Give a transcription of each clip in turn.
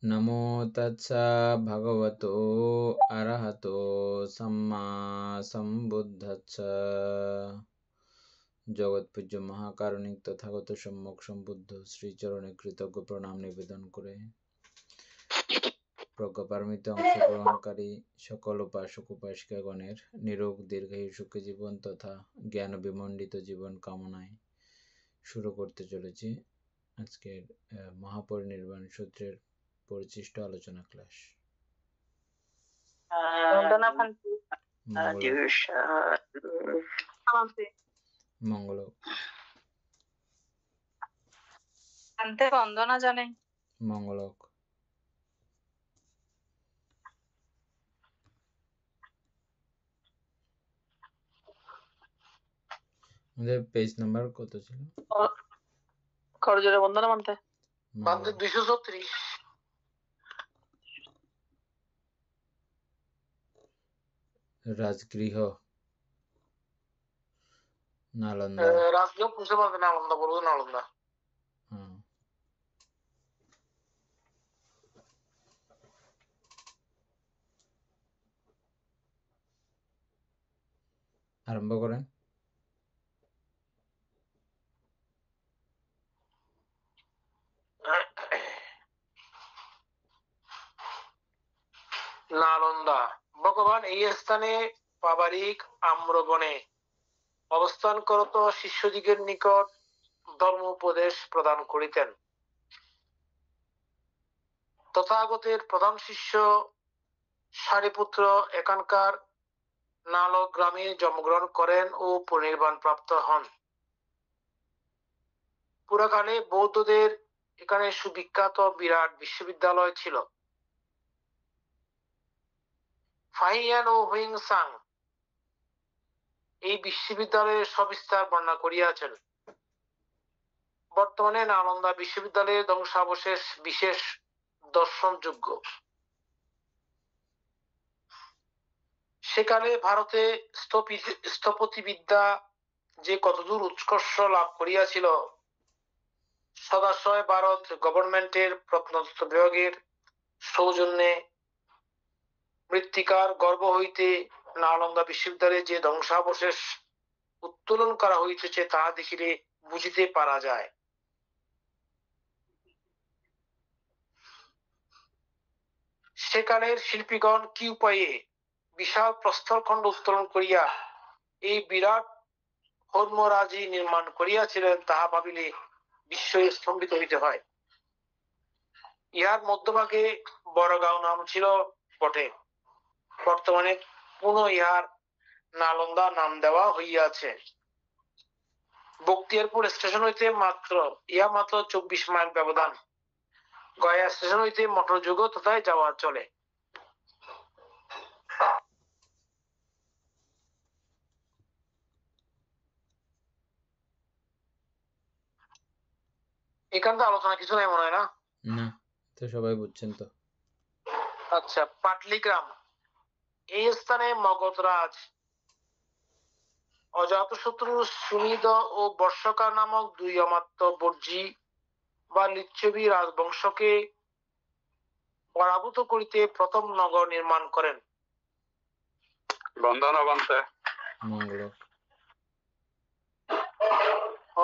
নমো তৎসা ভগবতো অরহতো সম্মা সম্বুদ্ধস্স। জগৎপূজ্য মহাকারণিক তথাগত সম্যক সম্বুদ্ধ শ্রীচরণে কৃতজ্ঞ প্রণাম নিবেদন করে প্রজ্ঞাপারমিতে অংশগ্রহণকারী সকল উপাসক উপাসিকাগণের নিরোগ দীর্ঘায়ু সুখী জীবন তথা জ্ঞান বিমণ্ডিত জীবন কামনায় শুরু করতে চলেছি আজকের মহাপরিনির্বাণ সূত্রের পরিশিষ্ট আলোচনা ক্লাস। মঙ্গল বন্দনা জানাই। মঙ্গলক আমাদের পেজ নাম্বার কত ছিল? করজোরে বন্দনা মানতে 236 রাজগৃহ নালন্দা। রাজগৃহ পুষে পাবে নালন্দা, বলবো নালন্দা। আরম্ভ করেন। নালন্দা। ভগবান এই স্থানে পাবারিক আম্রবনে অবস্থান করত শিষ্যদিগের নিকট ধর্ম উপদেশ প্রদান করিতেন। তথাগতের প্রধান শিষ্য সারিপুত্র এখানকার নালক গ্রামে জন্মগ্রহণ করেন ও পরিনির্বাণ প্রাপ্ত হন। পুরাকালে বৌদ্ধদের এখানে সুবিখ্যাত বিরাট বিশ্ববিদ্যালয় ছিল। ফাহিয়ান ও হুইংসাং এই বিশ্ববিদ্যালয়ের সবিস্তার বর্ণনা করিয়াছেন। বর্তমানে নালন্দা বিশ্ববিদ্যালয়ের ধ্বংসাবশেষ বিশেষ দর্শনযোগ্য। সেকালে ভারতে স্থপতিবিদ্যা যে কতদূর উৎকর্ষ লাভ করিয়াছিল, সদাশয় ভারত গভর্নমেন্টের প্রত্নতত্ত্ব বিভাগের সৌজন্যে মৃত্তিকার গর্ভ হইতে নালন্দা বিশ্ববিদ্যালয়ে যে ধ্বংসাবশেষ উত্তোলন করা হইতেছে তাহা দেখিলে বুঝিতে পারা যায়। সেকালের শিল্পীগণ কি উপায়ে বিশাল প্রস্তরখণ্ড উত্তোলন করিয়া এই বিরাট হর্মরাজি নির্মাণ করিয়াছিলেন তাহা ভাবিলে বিস্ময়ে স্তম্ভিত হইতে হয়। ইহার মধ্যভাগে বড়গাঁও নাম ছিল বটে, বর্তমানে পুনঃ ইহার নালন্দা নাম দেওয়া হইয়াছে। বক্তিয়ারপুর স্টেশন হইতে মাত্র 24 মাইল ব্যবধান। গয়া স্টেশন হইতে মোটর যোগ তথায় যাওয়া চলে। এখানকার আলোচনা কিছু নাই মনে হয় না? না, তো সবাই বুঝছেন তো। আচ্ছা, পাটলিগ্রাম। এই স্থানে মগধরাজ অজাতশত্রু সুনিদ ও বর্ষকা নামক দুই অমাত্য বর্জি বা লিচ্ছবি রাজবংশকে পরাভূত করিতে প্রথম নগর নির্মাণ করেন। মঙ্গলক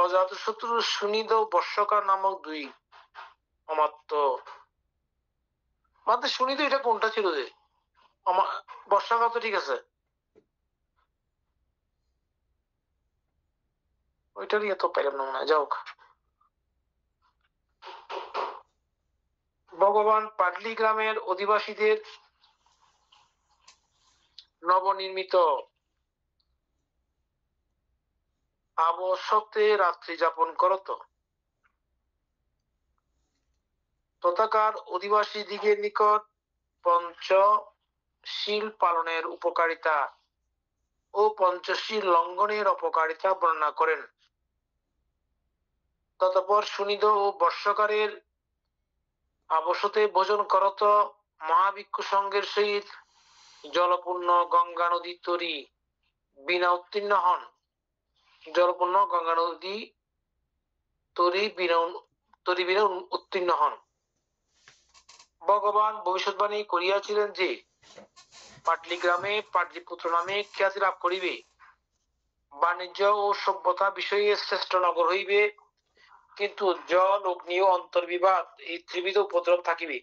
অজাতশত্রু সুনিদ ও বর্ষকা নামক দুই অমাত্য, মানে সুনিদ এটা কোনটা ছিল যে? বর্ষকা তো ঠিক আছে, ওইটারই এত পাইলাম না মনে হয়। যাওক, ভগবান পাটলি গ্রামের অধিবাসীদের নবনির্মিত আবশ্যকে রাত্রি যাপন করত। তথাকার অধিবাসী দিগের নিকট পঞ্চশীল পালনের উপকারিতা ও পঞ্চশীল লঙ্ঘনের অপকারিতা বর্ণনা করেন। ততপর সুনিদ ও বর্ষকারের আবশ্যতে ভোজন করত মহাভিক্ষু সঙ্গের সহিত জলপূর্ণ গঙ্গা নদী তরী বিনা উত্তীর্ণ হন। জলপূর্ণ গঙ্গা নদী তরী বিনা উত্তীর্ণ হন। ভগবান ভবিষ্যৎবাণী করিয়াছিলেন যে পাটলি গ্রামে পাটলিপুত্র নামে খ্যাতি লাভ করিবে, বাণিজ্য ও সভ্যতা বিষয়ে শ্রেষ্ঠ নগর হইবে, কিন্তু জল অগ্নি ও অন্তর্বিবাদ এই ত্রিবিধ উপদ্রব থাকিবে।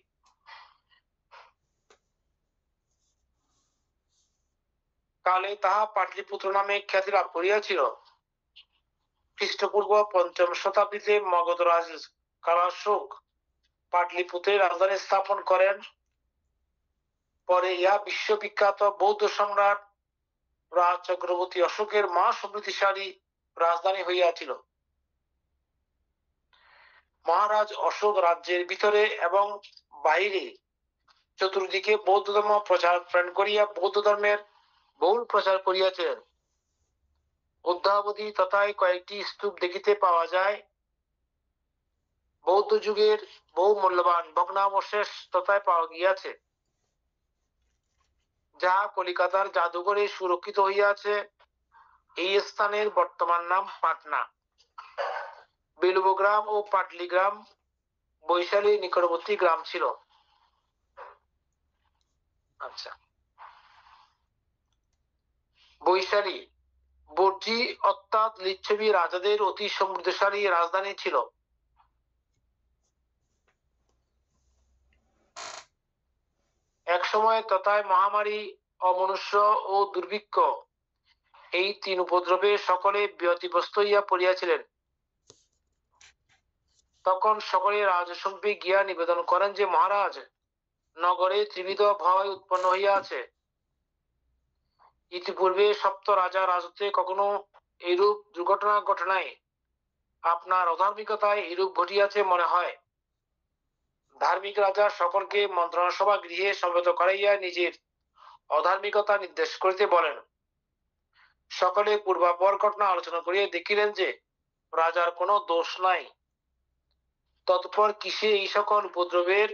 কালে তাহা পাটলিপুত্র নামে খ্যাতি লাভ করিয়াছিল। খ্রিস্টপূর্ব ৫ম শতাব্দীতে মগধরাজ কালাশোক পাটলিপুত্রের রাজধানী স্থাপন করেন। পরে ইহা বিশ্ববিখ্যাত বৌদ্ধ সম্রাট রাজ চক্রবর্তী অশোকের মহা সমৃদ্ধিশালী রাজধানী হইয়াছিল। মহারাজ অশোক রাজ্যের ভিতরে এবং বাহিরে চতুর্দিকে বৌদ্ধ ধর্ম প্রচার প্রেরণ করিয়া বৌদ্ধ ধর্মের বহুল প্রচার করিয়াছিলেন। অদ্যাবধি তথায় কয়েকটি স্তূপ দেখিতে পাওয়া যায়। বৌদ্ধ যুগের বহু মূল্যবান ভগ্নাবশেষ তথায় পাওয়া গিয়াছে, যা কলিকাতার জাদুঘরে সুরক্ষিত হইয়াছে। এই স্থানের বর্তমান নাম পাটনা। বেলুবগ্রাম ও পাটলিগ্রাম বৈশালীর নিকটবর্তী গ্রাম ছিল। আচ্ছা, বৈশালী বর্জি অর্থাৎ লিচ্ছবি রাজাদের অতি সমৃদ্ধশালী রাজধানী ছিল। এক সময় তথায় মহামারী, অমনুষ্য ও দুর্ভিক্ষ এই তিন উপদ্রবে সকলে ব্যতিগ্রস্ত হইয়া পড়িয়াছিলেন। তখন সকলে রাজসম্মুখে গিয়া নিবেদন করেন যে মহারাজ, নগরে ত্রিবিধ ভয় উৎপন্ন হইয়াছে। ইতিপূর্বে সপ্ত রাজা রাজত্বে কখনো এইরূপ দুর্ঘটনা ঘটে নাই। আপনার অধার্মিকতায় এরূপ ঘটিয়াছে মনে হয়। ধার্মিক রাজা সকলকে মন্ত্রণা সভা গৃহে সমবেত করাইয়া নিজের অধার্মিকতা নির্দেশ করিতে বলেন। সকলে পূর্বাপর ঘটনা আলোচনা করিয়া দেখিলেন যে রাজার কোনো দোষ নাই। তৎপর কিসে এই সকল উপদ্রবের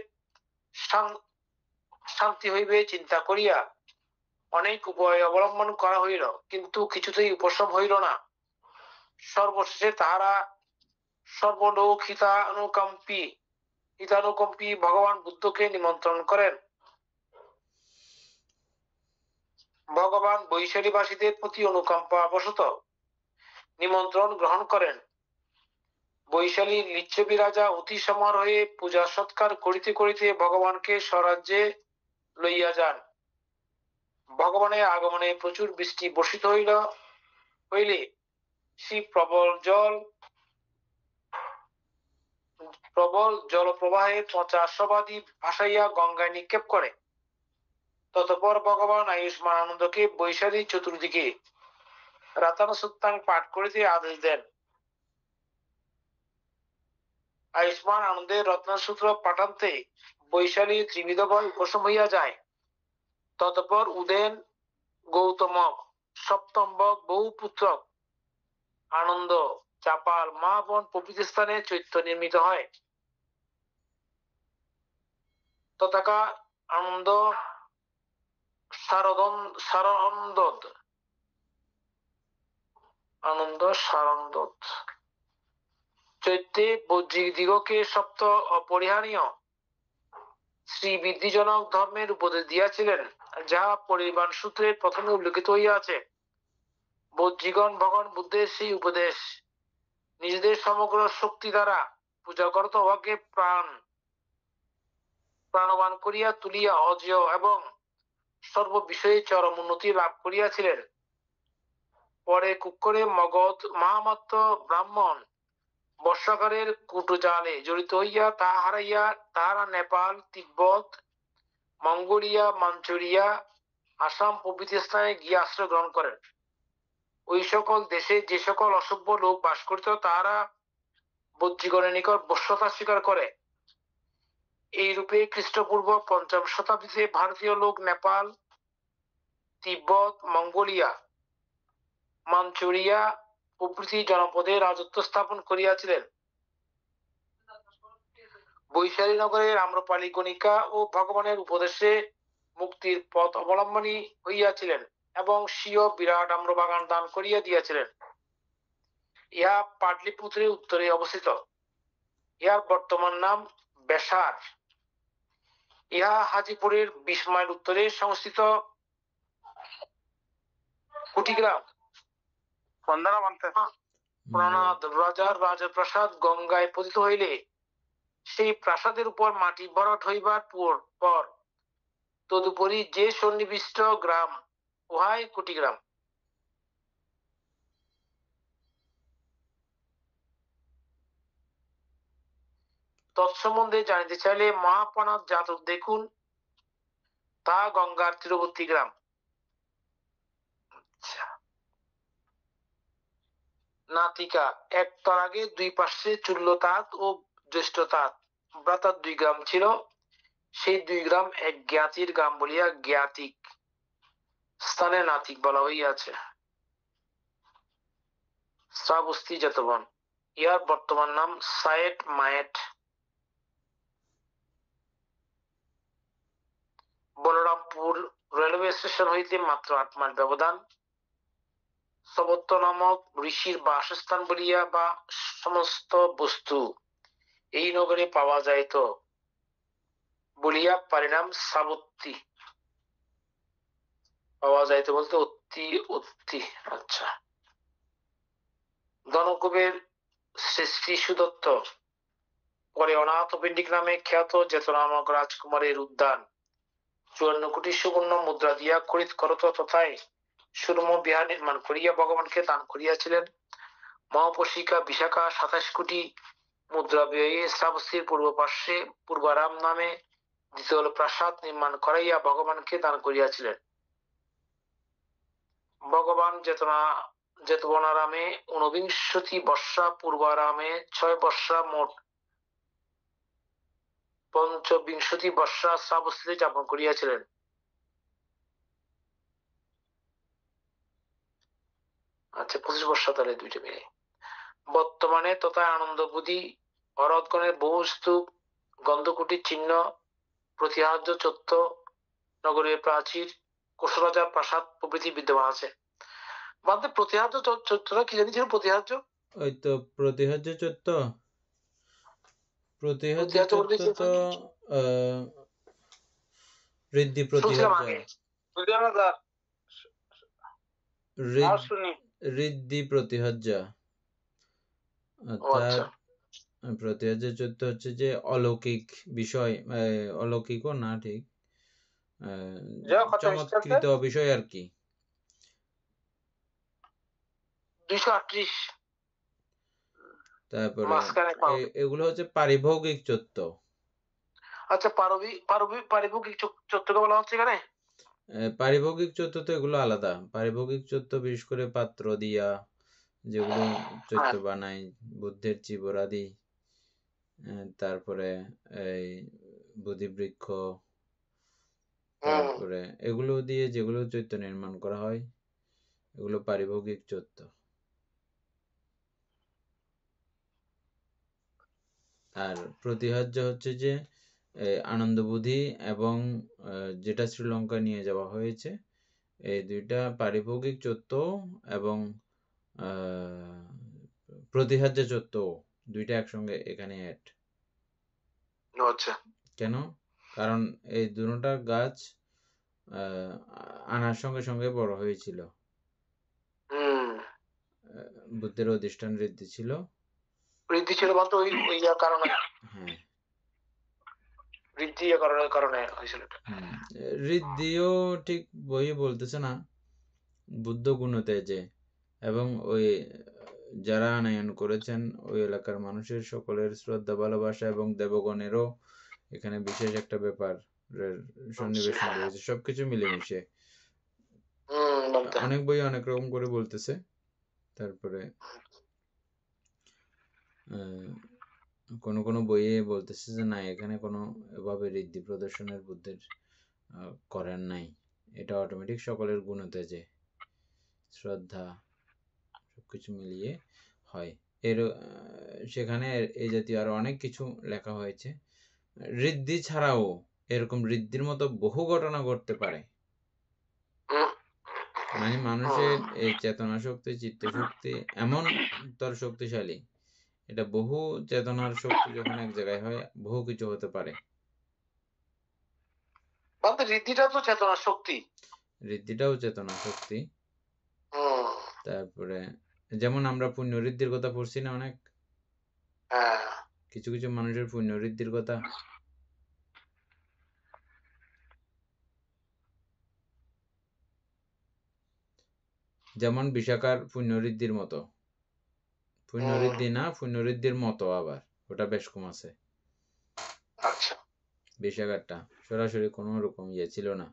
শান্তি হইবে চিন্তা করিয়া অনেক উপায় অবলম্বন করা হইল, কিন্তু কিছুতেই উপশম হইল না। সর্বশেষে তাহারা সর্বলোক হিতানুকম্পী ভগবান বুদ্ধকে নিমন্ত্রণ করেন। ভগবান বৈশালীবাসীদের প্রতি অনুকম্পা বশত নিমন্ত্রণ গ্রহণ করেন। বৈশালীর লিচ্ছবি রাজা অতি সমারোহে পূজা সৎকার করিতে করিতে ভগবানকে স্বরাজ্যে লইয়া যান। ভগবানের আগমনে প্রচুর বৃষ্টি বর্ষিত হইলে শ্রী প্রবল জলপ্রবাহে পচা সবাদি ভাসাইয়া গঙ্গায় নিক্ষেপ করে। ততপর ভগবান আয়ুষ্মান আনন্দকে বৈশালী চতুর্দিকে রাতানুসুত্তাং পাঠ করিতে আদেশ দেন। আয়ুষ্মান আনন্দের রত্নসূত্র পাঠান্তে বৈশালী ত্রিবিধ ভয় উপশম হইয়া যায়। ততপর উদেন, গৌতমক, সপ্তম্বক, বহু পুত্রক, আনন্দ, চাপাল, মহাবন প্রভৃতি স্থানে চৈত্য নির্মিত হয়। তথাকা আনন্দ সারন্দত চৈত্রে বজ্রীদিগকে সপ্ত অপরিহারীয় শ্রীবৃদ্ধিজনক ধর্মের উপদেশ দিয়াছিলেন, যাহা পরিবাণ সূত্রে প্রথমে উল্লেখিত হইয়াছে। বজ্রীগণ ভগবান বুদ্ধের সেই উপদেশ নিজেদের সমগ্র শক্তি দ্বারা পূজা করত উহাকে প্রাণবান করিয়া তুলিয়া অজেয় এবং সর্ব বিষয়ে চরম উন্নতি লাভ করিয়াছিলেন। পরে কুক্করে মগধ মহামাত্র ব্রাহ্মণ বর্ষাকারের কুটজালে জড়িত হইয়া তাহা হারাইয়া তাহারা নেপাল, তিব্বত, মঙ্গোলিয়া, মাঞ্চুরিয়া, আসাম প্রভৃতি স্থানে গিয়ে আশ্রয় গ্রহণ করেন। ওই সকল দেশে যে সকল অসভ্য লোক বাস করিত তাহারা বজ্রীগণের নিকট বশ্যতা স্বীকার করে। এইরূপে খ্রিস্টপূর্ব ৫ম শতাব্দীতে ভারতীয় লোক নেপাল, তিব্বত, মঙ্গোলিয়া, মাঞ্চুরিয়া প্রভৃতি জনপদে রাজত্ব স্থাপন করিয়াছিলেন। বৈশালী নগরের আম্রপালি গণিকা ও ভগবানের উপদেশে মুক্তির পথ অবলম্বনী হইয়াছিলেন এবং স্বীয় বিরাট আম্রবাগান দান করিয়া দিয়াছিলেন। ইহা পাটলিপুত্রের উত্তরে অবস্থিত। ইহার বর্তমান নাম বেসার। ইহা হাজিপুরের 20 মাইল উত্তরে সংস্থিত কুটিগ্রাম বন্দনা মানতে প্রণাদ রাজার রাজপ্রাসাদ গঙ্গায় পতিত হইলে সেই প্রাসাদের উপর মাটি ভরাট হইবার পর তদুপরি যে সন্নিবিষ্ট গ্রাম উহাই কুটিগ্রাম। তৎসম্বন্ধে জানিতে চাইলে মহাপ্রণাদ জাতক দেখুন, তাহা গঙ্গার তীরবর্তী গ্রাম। নাতিকা এক তরাগে 2 পার্শ্বে চুল্যতাঁত ও জ্যেষ্ঠতাঁত ভ্রাতার 2 গ্রাম ছিল, সেই 2 গ্রাম এক জ্ঞাতির গ্রাম বলিয়া জ্ঞাতিক স্থানে নাতিক বলা হইয়াছে। শ্রাবস্তি জেতবন, ইহার বর্তমান নাম সায়েট মায়েট। বলরামপুর রেলওয়ে স্টেশন হইতে মাত্র 8 মাইল ব্যবধান। সবত্ব নামক ঋষির বাসস্থান বলিয়া বা সমস্ত বস্তু এই নগরে পাওয়া যাইত বলিয়া পরিণাম সাবত্তি। পাওয়া যাইত বলতে অত্তি। আচ্ছা। ধনকুবের শ্রী সুদত্ত পরে অনাথপিণ্ডিক নামে খ্যাত জেত নামক রাজকুমারের উদ্যান 54 কোটি সুবর্ণ মুদ্রা দিয়া খরিদ করত তথায় সুরম বিহার নির্মাণ করিয়া ভগবানকে দান করিয়াছিলেন। মহাপশিকা বিশাখা 27 কোটি মুদ্রা ব্যয়ে শ্রাবস্তির পূর্ব পার্শ্বে পূর্বারাম নামে দ্বিতল প্রাসাদ নির্মাণ করাইয়া ভগবানকে দান করিয়াছিলেন। ভগবান জেতবনারামে 49 বর্ষা, পূর্বারামে 6 বর্ষা, মোট 25 বর্ষা শ্রাবস্তিতে যাপন করিয়াছিলেন। আচ্ছা, 25 বর্ষা তাহলে দুইটা মিলে। বর্তমানে তথা আনন্দবুদ্ধি হরদগণের বহু স্তূপ, গন্ধকুটির চিহ্ন, প্রতিহার্য চত্বর, নগরের প্রাচীর, কোষরাজা প্রাসাদ প্রভৃতি বিদ্যমান আছে। বাদে প্রতিহার্য চত্বরটা কি জানি ছিল? প্রতিহার্য ওই তো প্রতিহার্য চত্বর। প্রতিহার্য চত্বর তো ঋদ্ধি প্রতিহার্য, ঋদ্ধি প্রতিহার্য। অর্থাৎ প্রতিহার্য চত্বর হচ্ছে যে অলৌকিক বিষয়, অলৌকিকও না ঠিক, চমৎকৃত বিষয় আর কি। 238। তারপরে এগুলো হচ্ছে পারিভৌগিক চত্বর। আচ্ছা, পারিভৌগিক চত্বর বলা হচ্ছে এখানে। পারিভৌগিক চত্বর তো এগুলো আলাদা। পারিভৌগিক চত্বর বিশেষ করে পাত্র দিয়া যেগুলো চৈত্য বানায়, বুদ্ধের চিবরাদি, তারপরে এই বোধিবৃক্ষ, তারপরে এগুলো দিয়ে যেগুলো চৈত্য নির্মাণ করা হয় এগুলো পারিভৌগিক চৈত্য। আর প্রতিহার্য হচ্ছে যে আনন্দবুদ্ধি এবং যেটা শ্রীলঙ্কা নিয়ে যাওয়া হয়েছে, এই দুইটা পারিভৌগিক চৈত্য এবং প্রতিহার্য চৈত্য দুইটা একসঙ্গে এখানে অ্যাড। আচ্ছা। কেন? কারণ এই দুটোটা গাছ আনার সঙ্গে সঙ্গে বড় হয়েছিল। বুদ্ধের অধিষ্ঠান ঋদ্ধি ছিল বলতে ওই কারণে। হ্যাঁ, কারণে হয়েছিল। ঋদ্ধিও ঠিক বই বলতেছে না, বুদ্ধ গুণতে যে, এবং ওই যারা আনয়ন করেছেন ওই এলাকার মানুষের সকলের শ্রদ্ধা ভালোবাসা এবং দেবগণেরও এখানে বিশেষ একটা ব্যাপার সন্নিবেশন রয়েছে, সবকিছু মিলেমিশে। অনেক বই অনেক রকম করে বলতেছে। তারপরে কোন বইয়ে বলতেছে যে না, এখানে কোনো এভাবে ঋদ্ধি প্রদর্শনের বুদ্ধের করেন নাই, এটা অটোমেটিক সকলের গুণতে যে শ্রদ্ধা সবকিছু মিলিয়ে হয়। এর সেখানে এই জাতীয় আরো অনেক কিছু লেখা হয়েছে। ঋদ্ধি ছাড়াও এরকম ঋদ্ধির মতো বহু ঘটনা ঘটতে পারে। মানে মানুষের এই চেতনা শক্তি, চিত্ত শক্তি এমন তোর শক্তিশালী, এটা বহু চেতনার শক্তি যখন এক জায়গায় হয় বহু কিছু হতে পারে। বলতে ঋদ্ধিটা তো চেতনা শক্তি। ঋদ্ধিটাও চেতনা শক্তি। হুম। তারপরে যেমন আমরা পুণ্য ঋদ্ধির কথা পড়ছি না অনেক, হ্যাঁ। কিছু কিছু মানুষের পুণ্য ঋদ্ধির কথা। যেমন বিশাখার পুণ্য ঋদ্ধির মতো, পুণ্য ঋদ্ধি না, পুণ্য ঋদ্ধির মতো, আবার ওটা বেশ কম আছে। আচ্ছা। বিশাখারটা সরাসরি কোনো রকম ইয়ে ছিল না।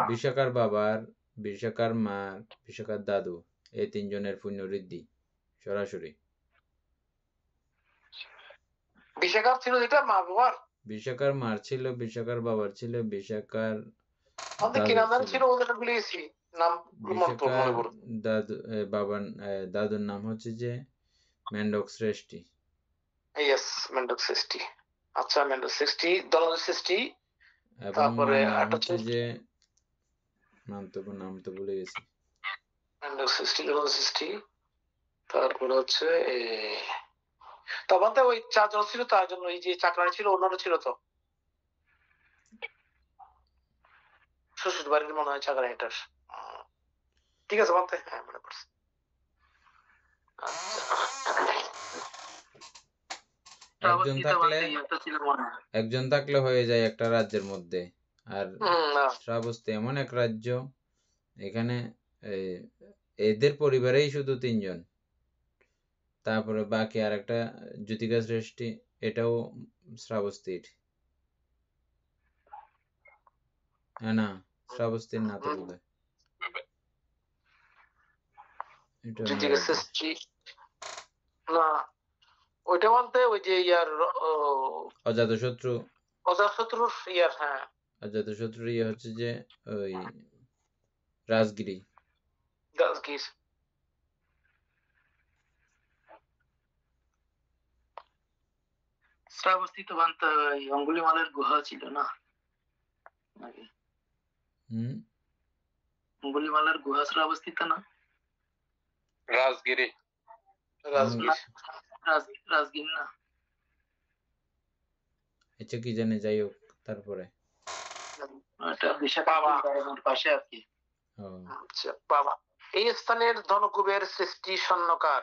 বিশাখার বাবার, বিশাখার মার, বিশাখার দাদু, এই তিনজনের পুণ্য ঋদ্ধি সরাসরি। বিশাখার ছিল যেটা মা বাবার, বিশাখার মার ছিল, বিশাখার বাবার ছিল, বিশাখার আমাদের কি দাদুর নাম ছিল। ছিল ওদের ভুলে গেছি নাম, বিশাখার মনে পড়ে। দাদু, বাবার দাদুর নাম হচ্ছে যে মেন্ডক শ্রেষ্ঠী। ইয়েস, মেন্ডক সৃষ্টি। আচ্ছা, মেন্ডক সৃষ্টি, দলজ সৃষ্টি। এবং তারপরে মার নাম আরেকটা হচ্ছে যে নাম তো ভুলে গেছি। মেন্ডক সৃষ্টি, দলজ সৃষ্টি। তারপরে হচ্ছে তখন তো ওই চারজন ছিল, তার জন্য এই যে চাকরানি ছিল, অন্যরা ছিল তো শ্বশুর বাড়ির মনে হয় চাকরানিটার। ঠিক আছে বলতে, হ্যাঁ মনে পড়ছে। একজন থাকলে হয়ে যায় একটা রাজ্যের মধ্যে। আর শ্রাবস্তী এমন এক রাজ্য, এখানে এদের পরিবারেই শুধু 3 জন। তারপরে বাকি আর একটা জ্যোতিকা শ্রেষ্ঠী, এটাও শ্রাবস্তীর। হ্যাঁ না, শ্রাবস্তীর না তো বোধহয়। এটা জ্যোতিকা শ্রেষ্ঠী না, ওইটা বলতে ওই যে ইয়ার অজাতশত্রু, অজাতশত্রুর ইয়ার, হ্যাঁ অজাতশত্রুর ইয়ে হচ্ছে যে ওই রাজগিরি। রাজগীর। শ্রাবস্তী তো বানতে অঙ্গুলিমালের গুহা ছিল না নাকি? অঙ্গুলিমালের গুহা শ্রাবস্তিত না? রাজগিরি, রাজগির না। আচ্ছা কি জানে, যাই হোক। তারপরে এটা বিশাখাপত্তনমের পাশে আর কি। আচ্ছা বাবা, এই স্থানের ধনকুবের সৃষ্টি স্বর্ণকার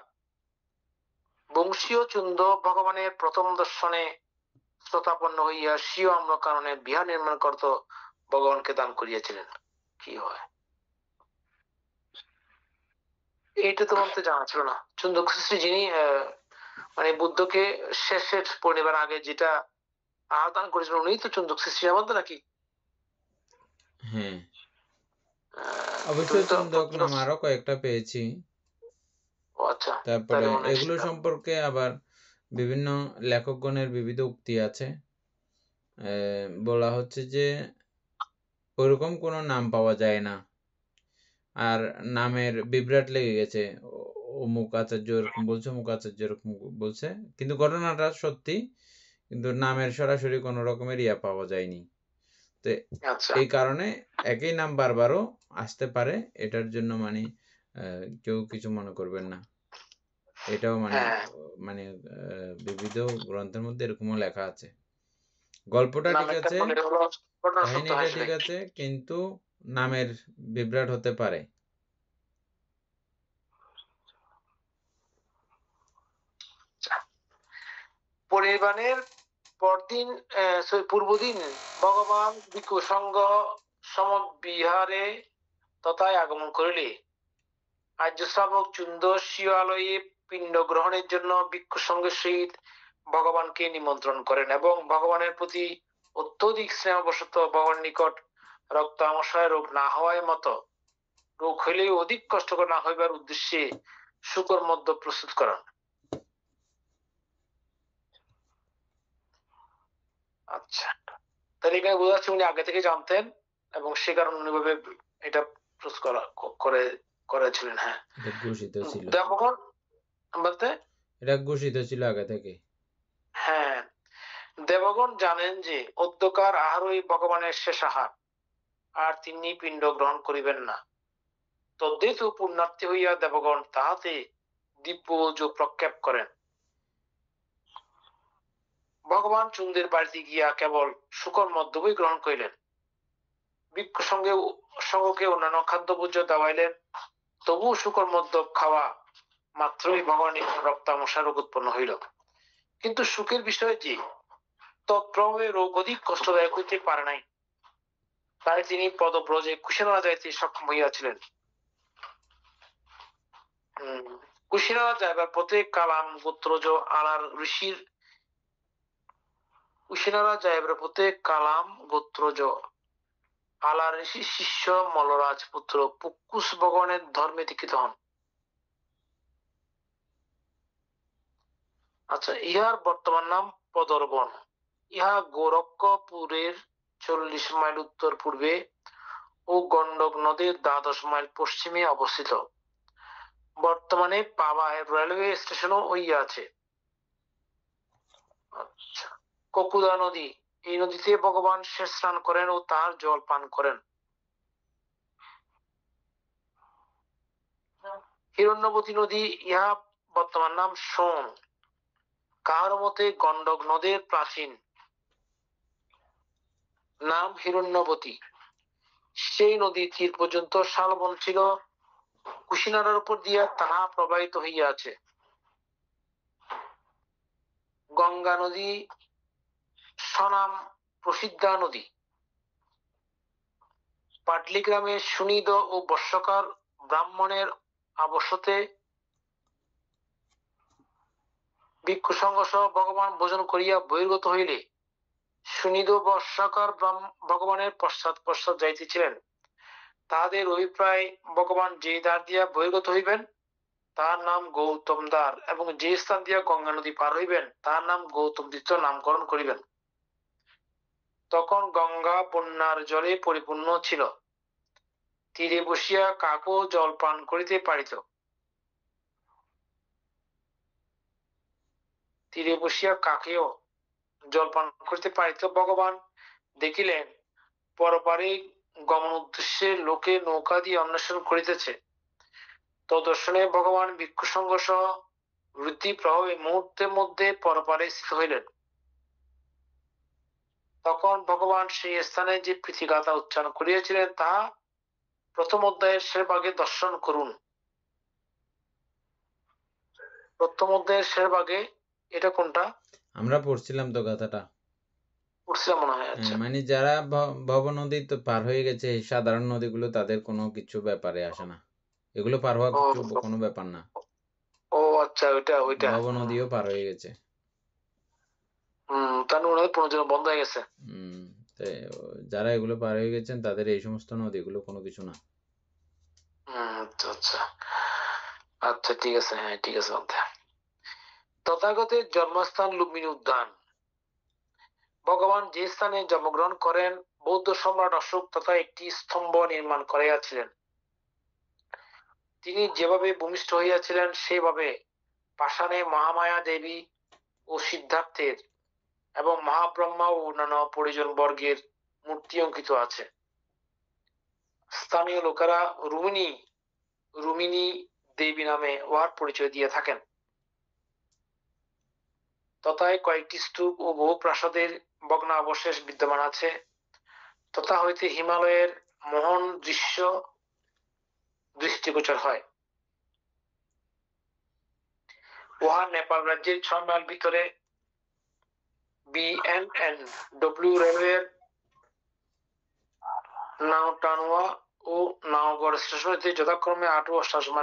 বংশীয় চুন্দ ভগবানের প্রথম দর্শনে শ্রোতাপন্ন হইয়া স্বীয় আম্র কারণে বিহার নির্মাণ করত ভগবানকে দান করিয়াছিলেন। কি হয় এইটা তো বলতে জানা ছিল না। চুন্দক সৃষ্টি যিনি মানে বুদ্ধকে শেষের পূর্ণিমার আগে যেটা আহ্বান করেছিলেন, উনি তো চুন্দক সৃষ্টি বলতে নাকি? হ্যাঁ, অবশ্যই চুন্দক নাম আরো কয়েকটা পেয়েছি। আচ্ছা, তারপরে এগুলো সম্পর্কে আবার বিভিন্ন লেখকগণের বিবিধ উক্তি আছে। বলা হচ্ছে যে ওরকম কোনো নাম পাওয়া যায় না, আর নামের বিভ্রাট লেগে গেছে। অমুক আচার্য এরকম বলছে, অমুক আচার্য এরকম বলছে, কিন্তু ঘটনাটা সত্যি, কিন্তু নামের সরাসরি কোনো রকমের ইয়া পাওয়া যায়নি। তো এই কারণে একই নাম বারবারও আসতে পারে, এটার জন্য মানে কেউ কিছু মনে করবেন না। এটাও মানে বিবিধ গ্রন্থের মধ্যে এরকমও লেখা আছে। গল্পটা ঠিক আছে, কাহিনীটা ঠিক আছে, কিন্তু নামের বিভ্রাট হতে পারে। পরিবারের পরদিন পূর্বদিন ভগবান ভিক্ষু সঙ্গ সমবিহারে তথায় আগমন করিলে আর্য শ্রাবক চুন্দ শিয়ালয়ে পিণ্ড গ্রহণের জন্য ভিক্ষু সঙ্গের সহিত ভগবানকে নিমন্ত্রণ করেন এবং ভগবানের প্রতি অত্যধিক স্নেহবশত ভগবানের নিকট রক্ত আমশয় রোগ না হওয়ার মতো, রোগ হইলেও অধিক কষ্টকর না হইবার উদ্দেশ্যে শুকর মধ্য প্রস্তুত করেন। আচ্ছা, তাহলে এখানে বোঝা যাচ্ছে উনি আগে থেকে জানতেন এবং সে কারণে উনিভাবে এটা প্রস্তুত করেছিলেন। হ্যাঁ, ঘোষিত ছিল, দেবগণ বলতে এটা ঘোষিত ছিল আগে থেকে। হ্যাঁ, দেবগণ জানেন যে অদ্যকার আহারই ভগবানের শেষ আহার, আর তিনি পিণ্ড গ্রহণ করিবেন না। তদ্দেতু পুণ্যার্থী হইয়া দেবগণ তাহাতে দিব্য যোগ প্রক্ষেপ করেন। ভগবান ভগবান চুন্দের বাড়িতে গিয়া কেবল শুকর মদ্যবই গ্রহণ করিলেন। ভিক্ষু সঙ্গকে অন্যান্য খাদ্য ভোজ্য দেওয়াইলেন, তবুও শুকর মদ্য খাওয়া মাত্রই ভগবানের রক্তামশা রোগ উৎপন্ন হইল। কিন্তু সুখের বিষয় যে তৎপ্রভাবে রোগ অধিক কষ্টদায়ক হইতে পারে নাই, তাই তিনি পদব্রজে কুশিনারা যাইতে সক্ষম হইয়াছিলেন। কুশিনারা যাইবার পথে কালাম গোত্রজ আলার ঋষির কুশিনারা যাইবার পথে কালাম গোত্রজ আলার ঋষির শিষ্য মল্লরাজ পুত্র পুক্কুস ভগবানের ধর্মে দীক্ষিত হন। আচ্ছা, ইহার বর্তমান নাম পদরবন। ইহা গোরক্ষপুরের 40 মাইল উত্তর পূর্বে ও গন্ডক নদীর 12 মাইল পশ্চিমে অবস্থিত। বর্তমানে পাবায় রেলওয়ে স্টেশনও হইয়াছে। আচ্ছা, ককুদা নদী, এই নদীতে ভগবান শেষ স্নান করেন ও তার জল পান করেন। হিরণ্যবতী নদী, ইহা বর্তমান নাম সোন। কাহার মতে গন্ডক নদীর প্রাচীন নাম হিরণ্যবতী। সেই নদী তীর পর্যন্ত শালবন ছিল, কুশিনারার উপর দিয়া তাহা প্রবাহিত হইয়াছে। গঙ্গা নদী স্বনাম প্রসিদ্ধা নদী। পাটলি গ্রামে সুনিদ ও বর্ষকার ব্রাহ্মণের আবশ্যতে ভিক্ষু সঙ্গ সহ ভগবান ভোজন করিয়া বহির্গত হইলে সুনিদ বর্ষাকার ভগবানের পশ্চাৎ পশ্চাৎ যাইতেছিলেন। তাহাদের অভিপ্রায় ভগবান যে দ্বার দিয়া বহির্গত হইবেন তার নাম গৌতম দ্বার, এবং যে স্থান দিয়া গঙ্গা নদী পার হইবেন তার নাম গৌতম তীর্থ নামকরণ করিবেন। তখন গঙ্গা বন্যার জলে পরিপূর্ণ ছিল, তীরে বসিয়া কাকও জল পান করিতে পারিত। তীরে বসিয়া কাকেও জল পান করিতে পারিত। ভগবান দেখিলেন পরপারে গমন উদ্দেশ্যে লোকে নৌকা দিয়ে অন্বেষণ করিতেছে। তদর্শনে ভগবান ভিক্ষু সঙ্গ সহ বৃদ্ধি প্রভাবে মুহূর্তের মধ্যে পরপারে স্থিত হইলেন। তখন ভগবান সেই স্থানে যে প্রীতিগাথা উচ্চারণ করিয়াছিলেন তাহা প্রথম অধ্যায়ের শেষ ভাগে দর্শন করুন। প্রথম অধ্যায়ের শেষ ভাগে, এটা কোনটা? আমরা পড়ছিলাম তো গাথাটা, পড়ছিলাম মনে হয়। আচ্ছা, মানে যারা ভব নদী তো পার হয়ে গেছে, এই সাধারণ নদীগুলো তাদের কোনো কিছু ব্যাপারে আসে না, এগুলো পার হওয়া কিছু কোনো ব্যাপার না। ও আচ্ছা, ওইটা ভব নদীও পার হয়ে গেছে। তার মনে হয় পুনর্জন্ম বন্ধ হয়ে গেছে। যারা এগুলো পার হয়ে গেছেন তাদের এই সমস্ত নদীগুলো কোনো কিছু না। আচ্ছা আচ্ছা, ঠিক আছে, হ্যাঁ ঠিক আছে। তথাগতের জন্মস্থান লুম্বিনী উদ্যান। ভগবান যে স্থানে জন্মগ্রহণ করেন বৌদ্ধ সম্রাট অশোক তথা একটি স্তম্ভ নির্মাণ করিয়াছিলেন। তিনি যেভাবে ভূমিষ্ঠ হইয়াছিলেন সেভাবে পাষাণে মহামায়া দেবী ও সিদ্ধার্থের এবং মহাব্রহ্মা ও অন্যান্য পরিজন বর্গের মূর্তি অঙ্কিত আছে। স্থানীয় লোকেরা রুমিনী দেবী নামে উহার পরিচয় দিয়ে থাকেন। তথায় কয়েকটি স্তূপ ও বহু প্রাসাদের ভগ্নাবশেষ বিদ্যমান আছে। তথা হইতে হিমালয়ের মোহন দৃশ্য দৃষ্টিগোচর হয়। উহা নেপাল রাজ্যের 6 মাইল ভিতরে BNNW রেলওয়ের নাওটানুয়া ও নাওগড় স্টেশন হইতে যথাক্রমে 8 ও 18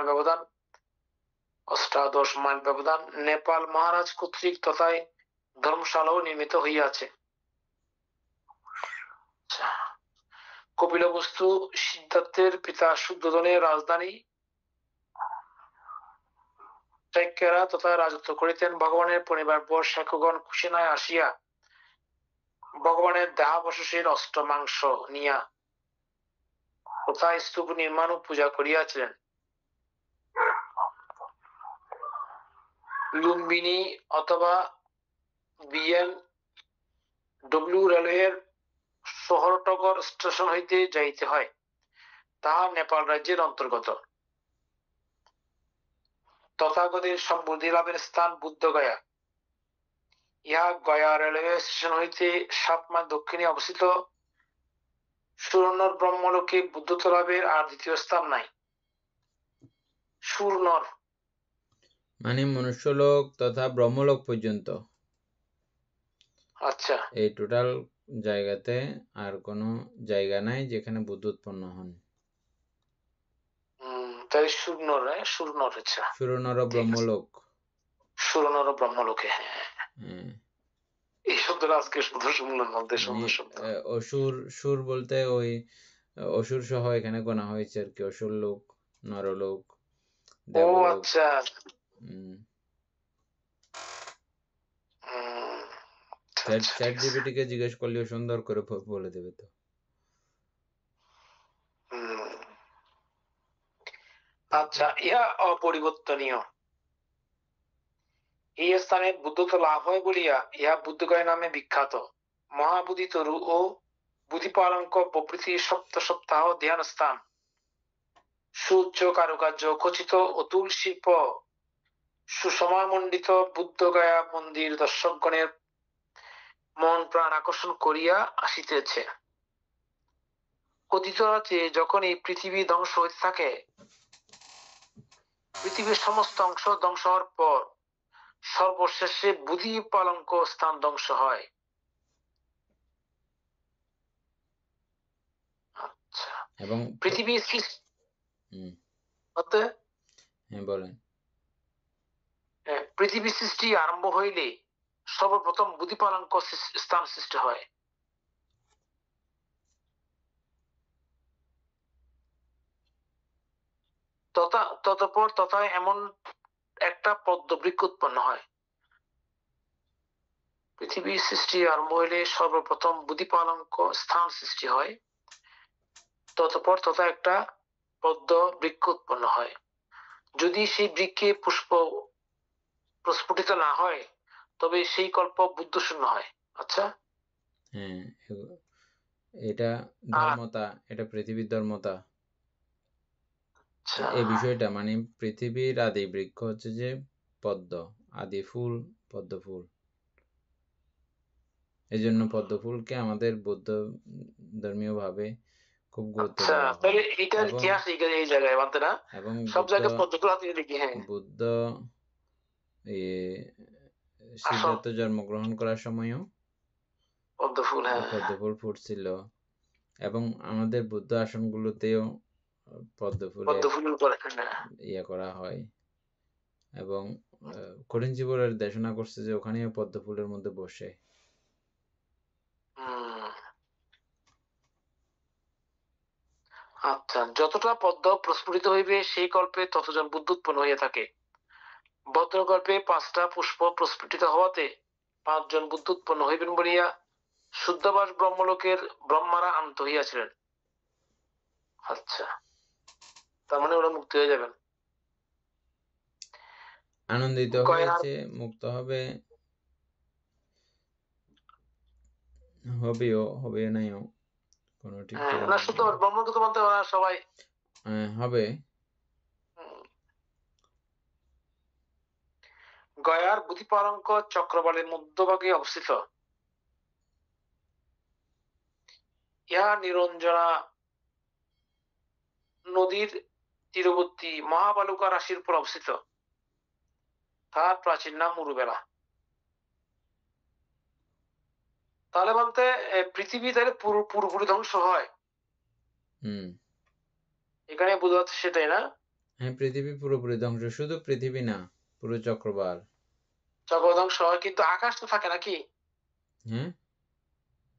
মাইল ব্যবধান নেপাল মহারাজ কর্তৃক তথায় ধর্মশালাও নির্মিত হইয়াছে। কপিলবস্তু সিদ্ধার্থের পিতা শুদ্ধোধনের রাজধানী তথা রাজত্ব করিতেন। ভগবানের পরিবার পর শেখগণ কুশিনায় আসিয়া ভগবানের দেহাবশেষের অষ্টমাংশ নিয়া কোথায় স্তূপ নির্মাণ ও পূজা করিয়াছিলেন। লুম্বিনী অথবা BNW রেলওয়ের শহরটগর স্টেশন হইতে যাইতে হয়, তাহা নেপাল রাজ্যের অন্তর্গত। তথাগতের সম্বুদ্ধি লাভের স্থান বুদ্ধগয়া। ইহা গয়া রেলওয়ে স্টেশন হইতে 7 মাইল দক্ষিণে অবস্থিত। সুরনর ব্রহ্মলোকে বুদ্ধত্ব লাভের আর দ্বিতীয় স্থান নাই। সুরনর মানে মনুষ্যলোক তথা ব্রহ্মলোক পর্যন্ত, আচ্ছা, এই টোটাল জায়গাতে আর কোনো জায়গা নাই যেখানে বুদ্ধ উৎপন্ন হন। তাই সুরনর, সুরনর, আচ্ছা, সুরনর ঠিক আছে। ব্রহ্মলোক। সুরনর ব্রহ্মলোকে, হ্যাঁ, হ্যাঁ, এই শব্দটা আজকে শুধু শুনলাম, মধ্যে মানে সুন্দর শব্দ। অসুর, সুর বলতে ওই অসুর সহ এখানে গোনা হয়েছে আর কি, অসুর লোক, নরলোক, ও দেবলোক। আচ্ছা, উম, আচ্ছা, চ্যাট ঠিক আছে। জিপিটি কে জিজ্ঞেস করলেও সুন্দর করে বলে দেবে তো। হুম, আচ্ছা, ইহা অপরিবর্তনীয়। এই স্থানে বুদ্ধত্ব লাভ হয় বলিয়া ইহা বুদ্ধগয় নামে বিখ্যাত। মহাবোধি তরু ও বুদ্ধিপালঙ্ক প্রভৃতি সপ্ত সপ্তাহ ধ্যান স্থান, সুউচ্চ কারুকার্য, খচিত অতুল শিল্প, সুসময়মণ্ডিত বুদ্ধগয়া মন্দির দর্শকগণের মন প্রাণ আকর্ষণ করিয়া আসিতেছে। কথিত আছে, যখন এই পৃথিবী ধ্বংস হইতে থাকে, পৃথিবীর সমস্ত অংশ ধ্বংস হওয়ার পর সর্বশেষে বুদ্ধি পালঙ্ক স্থান ধ্বংস হয়। আচ্ছা, এবং পৃথিবী হ্যাঁ বলেন। পৃথিবী সৃষ্টি আরম্ভ হইলে সর্বপ্রথম বুদ্ধি পালঙ্ক স্থান সৃষ্টি হয়। ততপর তথা এমন একটা পদ্ম বৃক্ষ উৎপন্ন হয়। পৃথিবীর সৃষ্টি আরম্ভ হইলে সর্বপ্রথম বুদ্ধি পালঙ্ক স্থান সৃষ্টি হয়, ততপর তথা একটা পদ্ম বৃক্ষ উৎপন্ন হয়। যদি সেই বৃক্ষে পুষ্প প্রস্ফুটিত না হয়, তবে সেই কল্প বুদ্ধ শূন্য হয়। আচ্ছা, হ্যাঁ, এটা ধর্মতা, এটা পৃথিবীর ধর্মতা। এই বিষয়টা মানে পৃথিবীর আদি বৃক্ষ হচ্ছে যে পদ্ম, আদি ফুল পদ্ম ফুল। এই জন্য পদ্ম ফুলকে আমাদের বৌদ্ধ ধর্মীয় ভাবে খুব গুরুত্ব দেওয়া হয়। তাহলে এটার ইতিহাস এই জায়গায় মানতে না, এবং সব জায়গায় পদ্ম ফুল হাতে দেখি। হ্যাঁ, বুদ্ধ সিদ্ধার্থ জন্মগ্রহণ করার সময়ও পদ্ম ফুল, হ্যাঁ, পদ্ম ফুল ফুটছিল, এবং আমাদের বুদ্ধ আসনগুলোতেও পদ্ম ফুলের ইয়ে করা হয়। এবং কঠিন জীবনের দেশনা করছে যে ওখানেও পদ্ম ফুলের মধ্যে বসে। আচ্ছা, যতটা পদ্ম প্রস্ফুটিত হইবে সেই কল্পে ততজন বুদ্ধ উৎপন্ন হইয়া থাকে। ভদ্রকল্পে 5টা পুষ্প প্রস্ফুটিত হওয়াতে 5 জন বুদ্ধ উৎপন্ন হইবেন বলিয়া শুদ্ধবাস ব্রহ্মলোকের ব্রহ্মারা আন্ত হইয়াছিলেন। আচ্ছা, তার মানে ওরা মুক্তি হয়ে যাবেন, আনন্দিত হয়েছে, মুক্ত হবে, হবেও নাইও কোনো ঠিক ঠিকানা না, শুদ্ধ ব্রহ্মগত বলতে ওরা সবাই হবে। গয়ার বুদ্ধিপালঙ্ক চক্রবালের মধ্যভাগে অবস্থিত। ইহা নিরঞ্জনা নদীর তীরবর্তী মহাবালুকা রাশির উপর অবস্থিত। তার প্রাচীন নাম মুরুবেলা। তাহলে বলতে পৃথিবী তাহলে পুরোপুরি ধ্বংস হয়, এখানে বোঝা যাচ্ছে সেটাই না? হ্যাঁ, পৃথিবী পুরোপুরি ধ্বংস, শুধু পৃথিবী না, পুরো চক্রবাল ধ্বংস হয়, কিন্তু আকাশ তো থাকে নাকি? হ্যাঁ,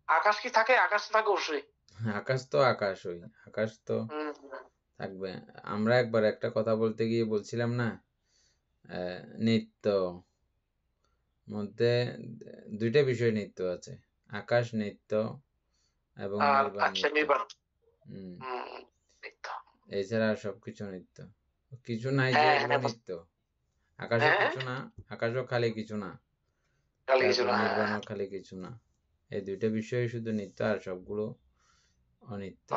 আকাশ কি থাকে? আকাশ তো থাকে অবশ্যই। আকাশ তো আকাশ তো থাকবে। আমরা একবার একটা কথা বলতে গিয়ে বলছিলাম না, নিত্য মধ্যে 2টা বিষয় নিত্য আছে, আকাশ নিত্য এবং নির্বাণ নিত্য। এছাড়া আর সবকিছু নিত্য, কিছু নাই যে এগুলো নিত্য। আকাশও কিছু না, আকাশও খালি কিছু না, তারপর নির্বাণও খালি কিছু না। এই 2টা বিষয় শুধু নিত্য, আর সবগুলো অনিত্য।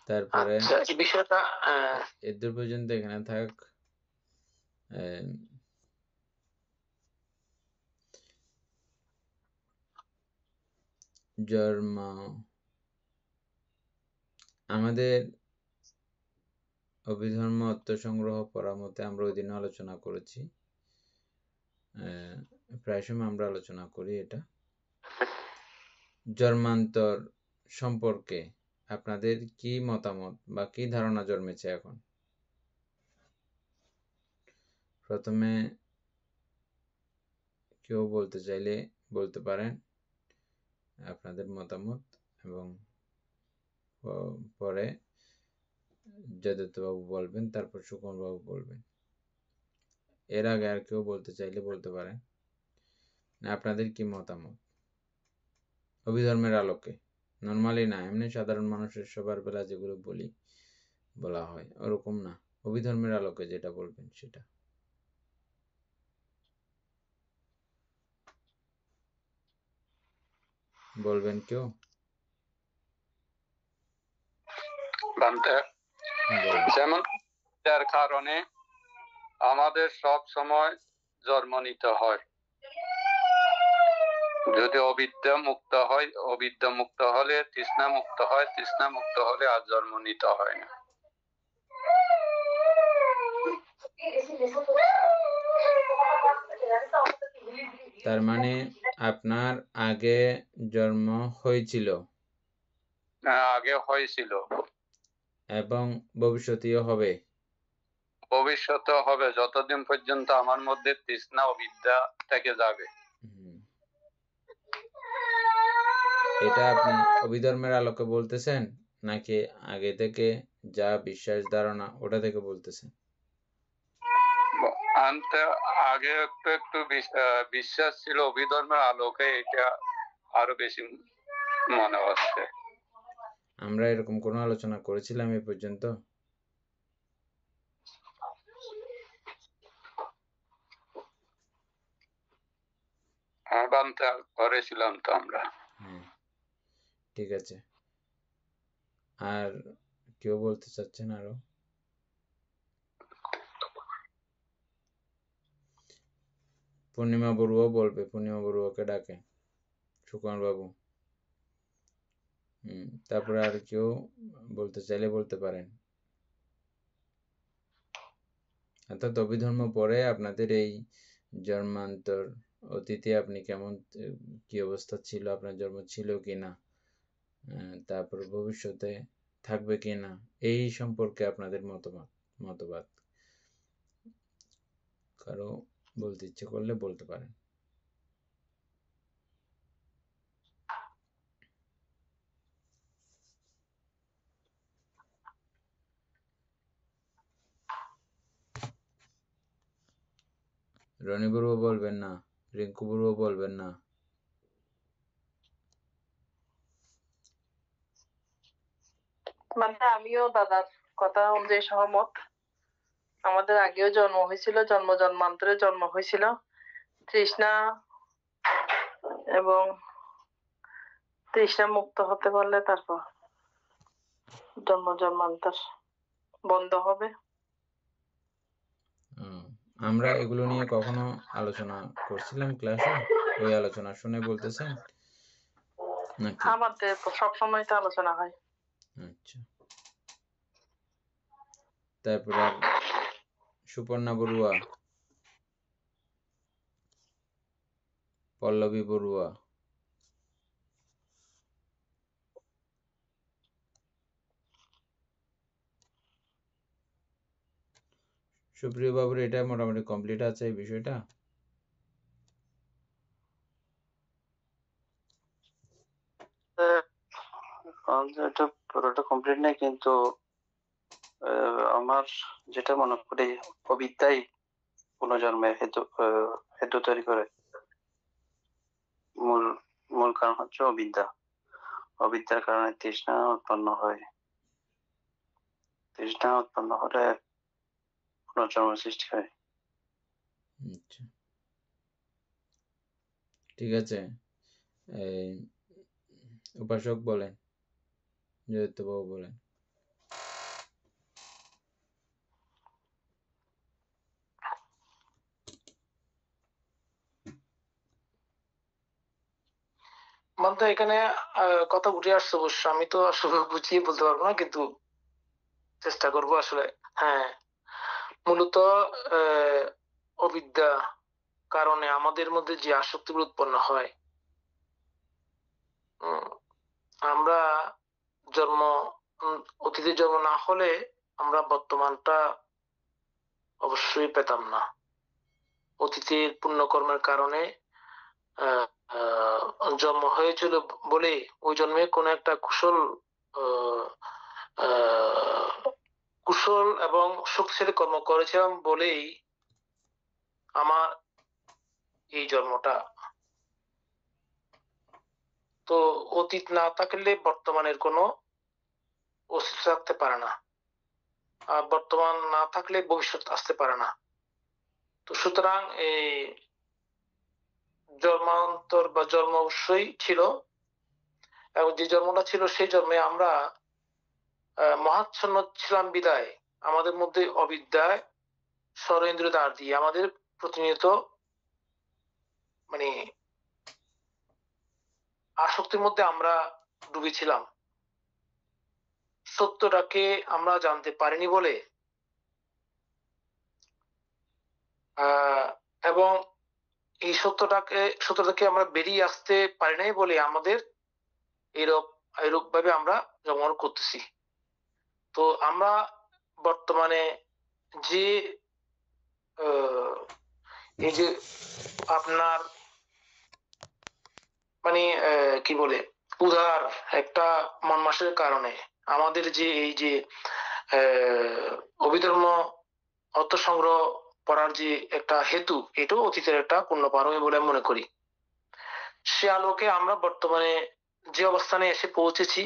তারপরে বিষয়টা এদূর পর্যন্ত এখানে থাক। জন্ম আমাদের অভিধর্ম আত্মসংগ্রহ পড়ার মতে আমরা ওই দিন আলোচনা করেছি, প্রায় সময় আমরা আলোচনা করি এটা। জন্মান্তর সম্পর্কে আপনাদের কি মতামত বা কি ধারণা জন্মেছে এখন? প্রথমে কেউ বলতে চাইলে বলতে পারেন আপনাদের মতামত, এবং পরে জয়দত্তবাবু বলবেন, তারপর সুকুমারবাবু বলবেন। এর আগে আর কেউ বলতে চাইলে বলতে পারেন আপনাদের কি মতামত অভিধর্মের আলোকে। নর্মালি না, এমনি সাধারণ মানুষের সবার বেলা যেগুলো বলা হয় ওরকম না, অভিধর্মের আলোকে যেটা বলবেন সেটা বলবেন কেউ? যেমন তার কারণে আমাদের সব সময় জন্ম নিতে হয়। যদি অবিদ্যা মুক্ত হয়, অবিদ্যা মুক্ত হলে তৃষ্ণা মুক্ত হয়, তৃষ্ণা মুক্ত হলে আর জন্ম নিতে হয় না। তার মানে আপনার আগে জন্ম হয়েছিল? আগে হয়েছিল এবং ভবিষ্যতেও হবে? ভবিষ্যতে হবে, যতদিন পর্যন্ত আমার মধ্যে তৃষ্ণা ও বিদ্যা থেকে যাবে। এটা আপনি অভিধর্মের আলোকে বলতেছেন নাকি আগে থেকে যা বিশ্বাস ধারণা ওটা থেকে বলতেছেন? আগে একটু একটু বিশ্বাস ছিল, অভিধর্মের আলোকে এটা আরো বেশি মনে হচ্ছে। আমরা এরকম কোনো আলোচনা করেছিলাম এ পর্যন্ত? করেছিলাম তো আমরা। ঠিক আছে, আর কেউ বলতে চাচ্ছেন? আরো পূর্ণিমা বড়ুয়া বলবে, পূর্ণিমা বড়ুয়াকে ডাকে, সুকুমার বাবু। তারপরে আর কেউ বলতে চাইলে বলতে পারেন। অর্থাৎ অভিধর্ম পরে আপনাদের এই জন্মান্তর অতীতে আপনি কেমন, কি অবস্থা ছিল, আপনার জন্ম ছিল কিনা, তারপর ভবিষ্যতে থাকবে কিনা, এই সম্পর্কে আপনাদের মতবাদ কারো বলতে ইচ্ছে করলে বলতে পারেন। রনি বড়ুয়া বলবেন না? রিঙ্কু বড়ুয়া বলবেন না? মানে আমিও দাদার কথা অনুযায়ী সহমত। আমাদের আগেও জন্ম হয়েছিল, জন্মান্তরে জন্ম হয়েছিল তৃষ্ণা, এবং তৃষ্ণা মুক্ত হতে পারলে তারপর জন্মান্তর বন্ধ হবে। আমরা এগুলো নিয়ে কখনো আলোচনা করছিলাম ক্লাসে? ওই আলোচনা শুনে বলতেছেন নাকি? আমাদের সবসময় তো আলোচনা হয়। আচ্ছা, তারপর আর সুপর্ণা বড়ুয়া, পল্লবী বড়ুয়া, সুপ্রিয় বাবুর এটা মোটামুটি কমপ্লিট আছে এই বিষয়টা? এটা পুরোটা কমপ্লিট নেই, কিন্তু আমার যেটা মনে করি অবিদ্যাই পুনর্জন্মের হেতু তৈরি করে। মূল কারণ হচ্ছে অবিদ্যা। অবিদ্যার কারণে তৃষ্ণা উৎপন্ন হয়, তৃষ্ণা উৎপন্ন হলে পুনর্জন্মের সৃষ্টি হয়। আচ্ছা, ঠিক আছে। এই উপাসক বলেন, জয়িত্রবাবু বলেন। মানে তো এখানে কথা উঠে আসছে অবশ্য, আমি তো আসলে বুঝিয়ে বলতে পারবো না, কিন্তু চেষ্টা করব আসলে। হ্যাঁ, মূলত আহ, অবিদ্যা কারণে আমাদের মধ্যে যে আসক্তিগুলো উৎপন্ন হয়, উম, আমরা জন্ম অতীতে জন্ম না হলে আমরা বর্তমানটা অবশ্যই পেতাম না। অতীতের পুণ্যকর্মের কারণে আহ, জন্ম হয়েছিল বলে ওই জন্মে কোনো একটা কুশল আহ, আহ, কুশল এবং শক্তিশালী কর্ম করেছিলাম বলেই আমার এই জন্মটা। তো অতীত না থাকলে বর্তমানের কোনো অস্তিত্ব থাকতে পারে না, আর বর্তমান না থাকলে ভবিষ্যৎ আসতে পারে না। তো সুতরাং এই জন্মান্তর বা জন্ম অবশ্যই ছিল, এবং যে জন্মটা ছিল সেই জন্মে আমরা মহাচ্ছন্ন ছিলাম বিদায় আমাদের মধ্যে অবিদ্যায় ষড়েন্দ্র দ্বার দিয়ে আমাদের প্রতিনিয়ত মানে আসক্তির মধ্যে আমরা ডুবেছিলাম। সত্যটাকে আমরা জানতে পারিনি বলে এবং এই সত্যটাকে আমরা বেরিয়ে আসতে পারি নাই বলে আমাদের এরূপ এরূপ ভাবে আমরা জন্মগ্রহণ করতেছি। তো আমরা বর্তমানে যে এই যে আপনার মানে কি বলে উদার একটা মন মাসের কারণে আমাদের যে এই যে অভিধর্ম অর্থ সংগ্রহ করার যে একটা হেতু, এটাও অতীতের একটা পূর্ণ পারমি বলে আমি মনে করি। সে আলোকে আমরা বর্তমানে যে অবস্থানে এসে পৌঁছেছি,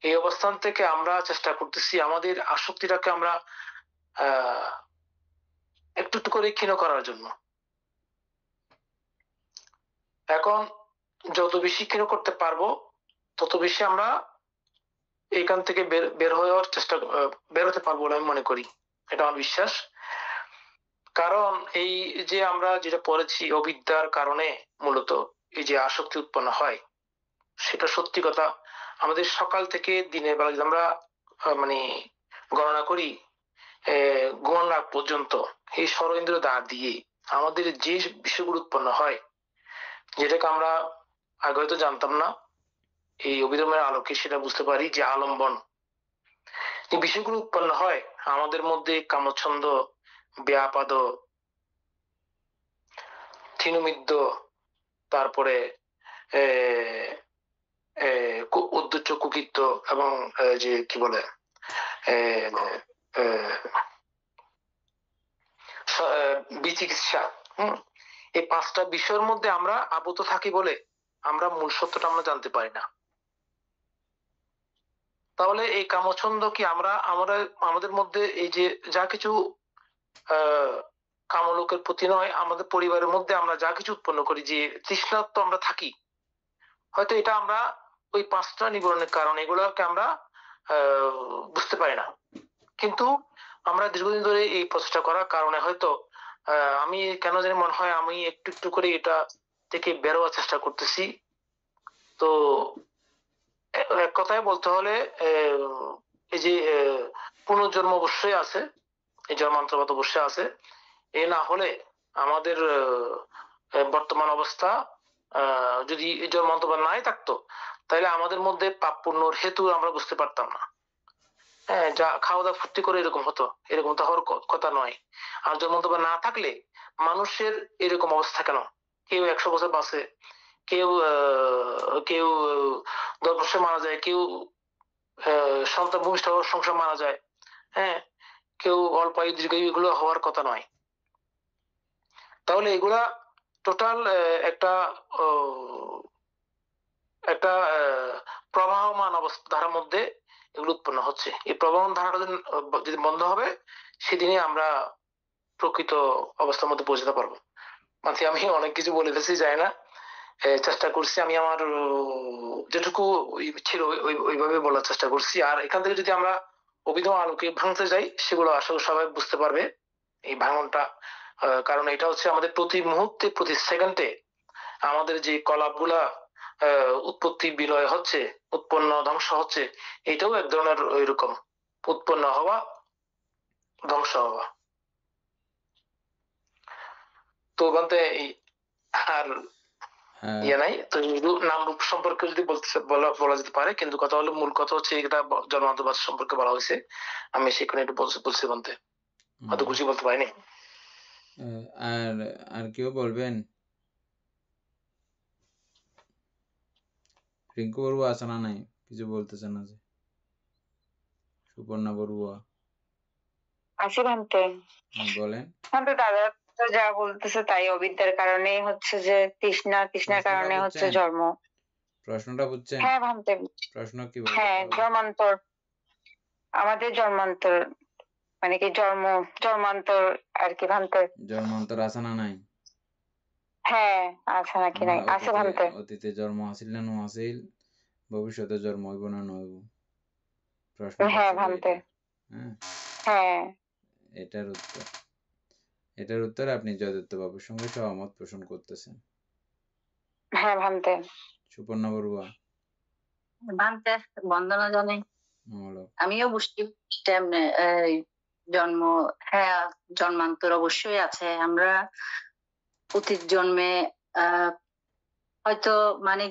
এই অবস্থান থেকে আমরা চেষ্টা করতেছি আমাদের আসক্তিটাকে আমরা আহ একটু একটু করে ক্ষীণ করার জন্য। এখন যত বেশি ক্ষীণ করতে পারবো তত বেশি আমরা এখান থেকে বের হওয়ার চেষ্টা বের হতে পারবো বলে আমি মনে করি, এটা আমার বিশ্বাস। কারণ এই যে আমরা যেটা পড়েছি অবিদ্যার কারণে মূলত এই যে আসক্তি উৎপন্ন হয়, সেটা সত্যি কথা। আমাদের সকাল থেকে দিনের বেলা যদি আমরা মানে গণনা করি ঘুমানোর আগ পর্যন্ত এই ষড়েন্দ্র দ্বার দিয়ে আমাদের যে বিষয়গুলো উৎপন্ন হয়, যেটাকে আমরা আগে হয়তো জানতাম না, এই অভিধর্মের আলোকে সেটা বুঝতে পারি যে আলম্বন এই বিষয়গুলো উৎপন্ন হয় আমাদের মধ্যে কামচ্ছন্দ, ব্যাপাদ, থিনুমিদ্য, তারপরে উদ্দেশ্য কুকৃত্য এবং যে কি বলে বিচিকিৎসা। এই পাঁচটা বিষয়ের মধ্যে আমরা আবদ্ধ থাকি বলে আমরা মূল সত্যটা আমরা জানতে পারি না। তাহলে এই কামছন্দ কি আমরা আমাদের মধ্যে এই যে যা কিছু কামলোকের প্রতি নয়, আমাদের পরিবারের মধ্যে আমরা যা কিছু উৎপন্ন করি, যে তৃষ্ণাত্ম আমরা থাকি, হয়তো এটা আমরা ওই পাঁচটা নিবারণের কারণ এগুলোকে আমরা বুঝতে পারি না। কিন্তু আমরা দীর্ঘদিন ধরে এই প্রচেষ্টা করার কারণে হয়তো আমি কেন জানি মনে হয় আমি একটু একটু করে এটা থেকে বেরোয়ার চেষ্টা করতেছি। তো এক কথায় বলতে হলে এই যে পুনর্জন্ম অবশ্যই আছে, এই জন্মান্তরবাদ অবশ্যই আছে। এ না হলে আমাদের বর্তমান অবস্থা যদি এই জন্মান্তরবাদ নাই থাকতো, তাহলে আমাদের মধ্যে পাপ পুণ্যর হেতু আমরা বুঝতে পারতাম না। হ্যাঁ, যা খাওয়া দাওয়া ফুর্তি করে এরকম হতো, এরকম তো হওয়ার কথা নয়। আর জন্মান্তরবাদ না থাকলে মানুষের এরকম অবস্থা কেন? কেউ 100 বছর বাঁচে, কেউ কেউ 10 বছর মারা যায়, কেউ সন্তান ভূমিষ্ঠ সংসার মারা যায়। হ্যাঁ, কেউ অল্প আয়ু দীর্ঘায়ু, এগুলো হওয়ার কথা নয়। তাহলে এগুলা টোটাল একটা একটা প্রবাহমান অবস্থা ধারার মধ্যে এগুলো উৎপন্ন হচ্ছে। এই প্রবাহমান ধারাটা যদি বন্ধ হবে, সেদিনে আমরা প্রকৃত অবস্থার মধ্যে পৌঁছাতে পারবো। মানে আমি অনেক কিছু বলে দিয়েছি, যায় না, চেষ্টা করছি আমি আমার যেটুকু ছিল ওইভাবে বলার চেষ্টা করছি। আর এখান থেকে যদি আমরা অভিধর্ম আলোকে ভাঙতে যাই, সেগুলো আসলে সবাই বুঝতে পারবে এই ভাঙনটা। কারণ এটা হচ্ছে আমাদের প্রতি মুহূর্তে প্রতি সেকেন্ডে আমাদের যে কলাপগুলা উৎপত্তি বিলয় হচ্ছে, উৎপন্ন ধ্বংস হচ্ছে, এটাও এক ধরনের ওইরকম উৎপন্ন হওয়া ধ্বংস হওয়া। তো বলতে আর ইয়ে নাই, তো নাম রূপ সম্পর্কে যদি বলা যেতে পারে, কিন্তু কথা হলো মূল কথা হচ্ছে এটা জন্মান্তবাদ সম্পর্কে বলা হয়েছে। আমি সেখানে একটু বলছি বলতে অত খুশি বলতে পারিনি। আর আর কেউ বলবেন? রিঙ্কু বড়ুয়া আছে না নাই? কিছু বলতেছে না যে? সুপর্ণা বড়ুয়া আসি ভান্তে। বলেন। ভান্তে দাদা তো যা বলতেছে তাই, অবিদ্যার কারণে হচ্ছে যে তৃষ্ণার কারণে হচ্ছে জন্ম। প্রশ্নটা বুঝছেন? হ্যাঁ ভান্তে। প্রশ্ন কি? হ্যাঁ, জন্মান্তর, আমাদের জন্মান্তর মানে কি জন্মান্তর আর কি ভান্তে। জন্মান্তর আছে না নাই? হ্যাঁ, আছে নাকি নাই? আছে ভান্তে। অতীতে জন্ম আছিল না নো আছিল, ভবিষ্যতে জন্ম হইব না নইব? প্রশ্ন হ্যাঁ ভান্তে। হ্যাঁ, এটার উত্তর আপনি জয়দত্ত বাবুর সঙ্গে সহমত পোষণ করতেছেন। হ্যাঁ ভান্তে। সুপর্ণা বড়ুয়া ভান্তে বন্দনা জানাই। আমিও বুঝছি জন্ম, হ্যাঁ জন্মান্তর অবশ্যই আছে। আমরা অতীত জন্মে হয়তো মানে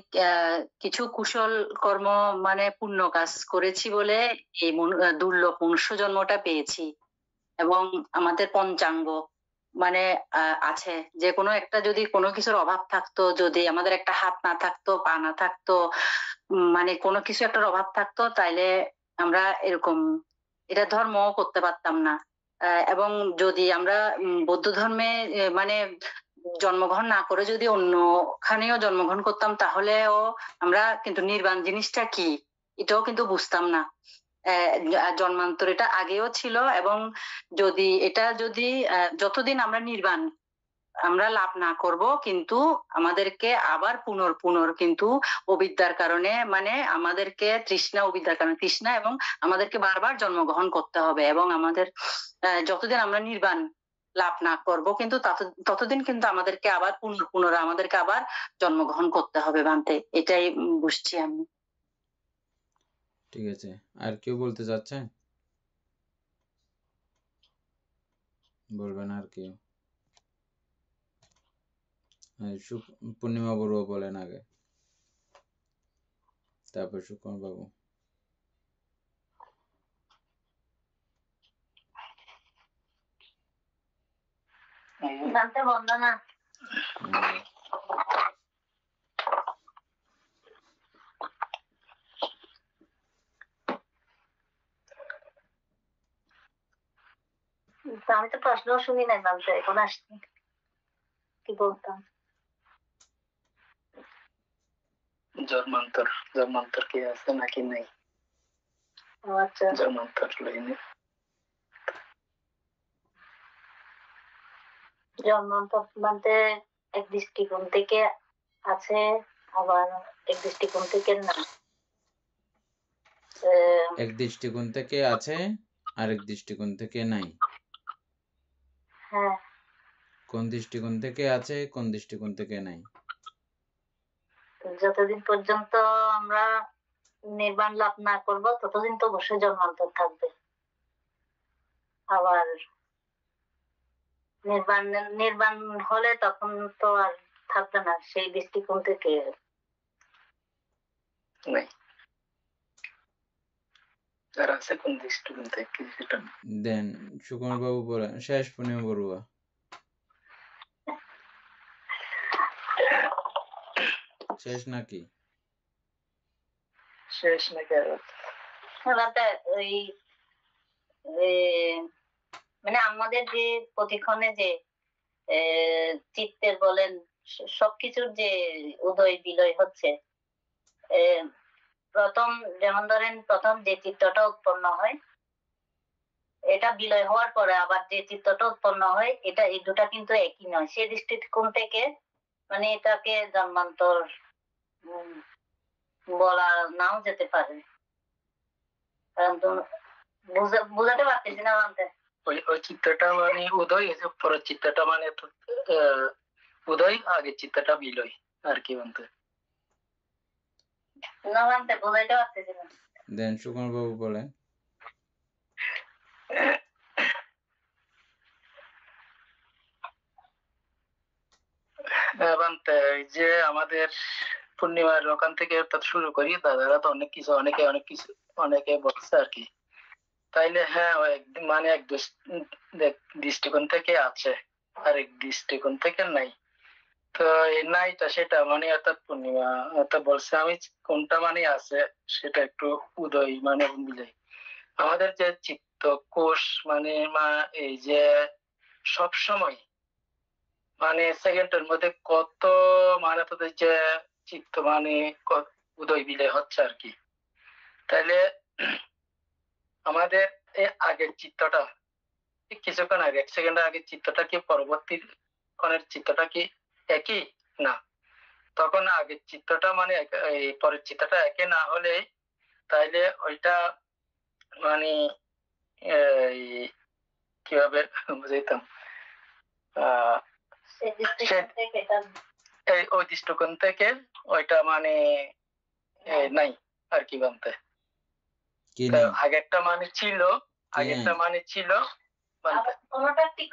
কিছু কুশল কর্ম মানে পুণ্য কাজ করেছি বলে এই দুর্লভ মনুষ্য জন্মটা পেয়েছি। এবং আমাদের পঞ্চাঙ্গ মানে আছে, যে কোনো একটা যদি কোনো কিছুর অভাব থাকতো, যদি আমাদের একটা হাত না থাকতো, পা না থাকতো, মানে কোনো কিছু একটার অভাব থাকতো, তাইলে আমরা এরকম এটা ধর্ম করতে পারতাম না। এবং যদি আমরা বৌদ্ধ ধর্মে মানে জন্মগ্রহণ না করে যদি অন্যখানেও জন্মগ্রহণ করতাম, তাহলেও আমরা কিন্তু নির্বাণ জিনিসটা কি এটাও কিন্তু বুঝতাম না। জন্মান্তর এটা আগেও ছিল, এবং যদি যতদিন আমরা নির্বাণ আমরা লাভ না করব, কিন্তু আমাদেরকে আবার পুনর কিন্তু অবিদ্যার কারণে, মানে আমাদেরকে অবিদ্যার কারণে তৃষ্ণা, এবং আমাদেরকে বারবার জন্মগ্রহণ করতে হবে। এবং আমাদের যতদিন আমরা নির্বাণ লাভ না করব, কিন্তু ততদিন কিন্তু আমাদেরকে আবার আমাদেরকে আবার জন্মগ্রহণ করতে হবে ভান্তে। এটাই বুঝছি আমি। ঠিক আছে, আর কেউ বলতে চাচ্ছেন? বলবেন আর কেউ? পূর্ণিমা বড়ুয়া বলেন আগে, তারপর সুকুমার বাবু। বন্দনা। আমি তো প্রশ্ন শুনি নাই মানতে, এখন আসছি কি বলতাম। জন্মান্তর কি আছে নাকি নাই? আচ্ছা, জন্মান্তর লাইনে জন্মান্তর মানতে এক দৃষ্টিকোণ থেকে আছে, আবার এক দৃষ্টিকোণ থেকে না। এক দৃষ্টিকোণ থেকে আছে, আরেক দৃষ্টিকোণ থেকে নাই। হ্যাঁ, কোন দৃষ্টিকোণ থেকে আছে, কোন দৃষ্টিকোণ থেকে নাই? যতদিন পর্যন্ত আমরা নির্বাণ লাভ না করব, ততদিন তো অবশ্যই জন্মান্তর থাকবে। আবার নির্বাণ হলে তখন তো আর থাকবে না, সেই দৃষ্টিকোণ থেকে নাই। আর আছে কোন দৃষ্টিকোণ থেকে সেটা দেন সুকুমার বাবু বলেন, শেষ পূর্ণিমা বড়ুয়া। শেষ নাকি? শেষ নাকি? ওই মানে আমাদের যে প্রতিক্ষণে যে চিত্তের বলেন সবকিছুর যে উদয় বিলয় হচ্ছে, যেমন ধরেন প্রথম যে চিত্তটা উৎপন্ন হয়, এটা বিলয় হওয়ার পরে আবার যে চিত্তটা উৎপন্ন হয়, এই দুটা কিন্তু একই নয়। সেই দৃষ্টিকোণ থেকে মানে এটাকে জন্মান্তর বলা নাও যেতে পারে। কারণ বুঝাতে পারতেছি না মানতে। ওই চিত্রটা মানে উদয়, পরের চিত্রটা মানে উদয়, আগে চিত্রটা বিলয় আর কি বলতে। না মানতে বোঝাইতে পারতেছি না। দেন সুকুমার বাবু বলেন। বানতে এই যে আমাদের পূর্ণিমার ওখান থেকে অর্থাৎ শুরু করি, দাদারা তো অনেক কিছু অনেকে বলছে আর কি। তাইলে হ্যাঁ মানে এক দৃষ্টিকোণ থেকে আছে, আরেক দৃষ্টিকোণ থেকে নাই। তো এই নাইটা সেটা মানে অর্থাৎ পূর্ণিমা অর্থাৎ বলছে আমি কোনটা মানে আছে সেটা একটু উদয় মানে মিলে আমাদের যে চিত্ত কোষ মানে এই যে সব সময় মানে সেকেন্ডের মধ্যে কত মানে তোদের যে চিত্ত মানে উদয় বিলয় হচ্ছে আর কি। তাহলে আমাদের এই আগের চিত্তটা কিছুক্ষণ আগে 1 সেকেন্ড আগে চিত্তটা কি পরবর্তী ক্ষণের চিত্তটা কি একই না? তখন আগের চিত্তটা মানে এই পরের চিত্তটা একই না হলে তাইলে ওইটা মানে কিভাবে বুঝাইতাম, ওই দৃষ্টিকোণ থেকে ওইটা মানে নাই আর কি বানতে। আগেরটা মানে ছিল কোনটাই ঠিক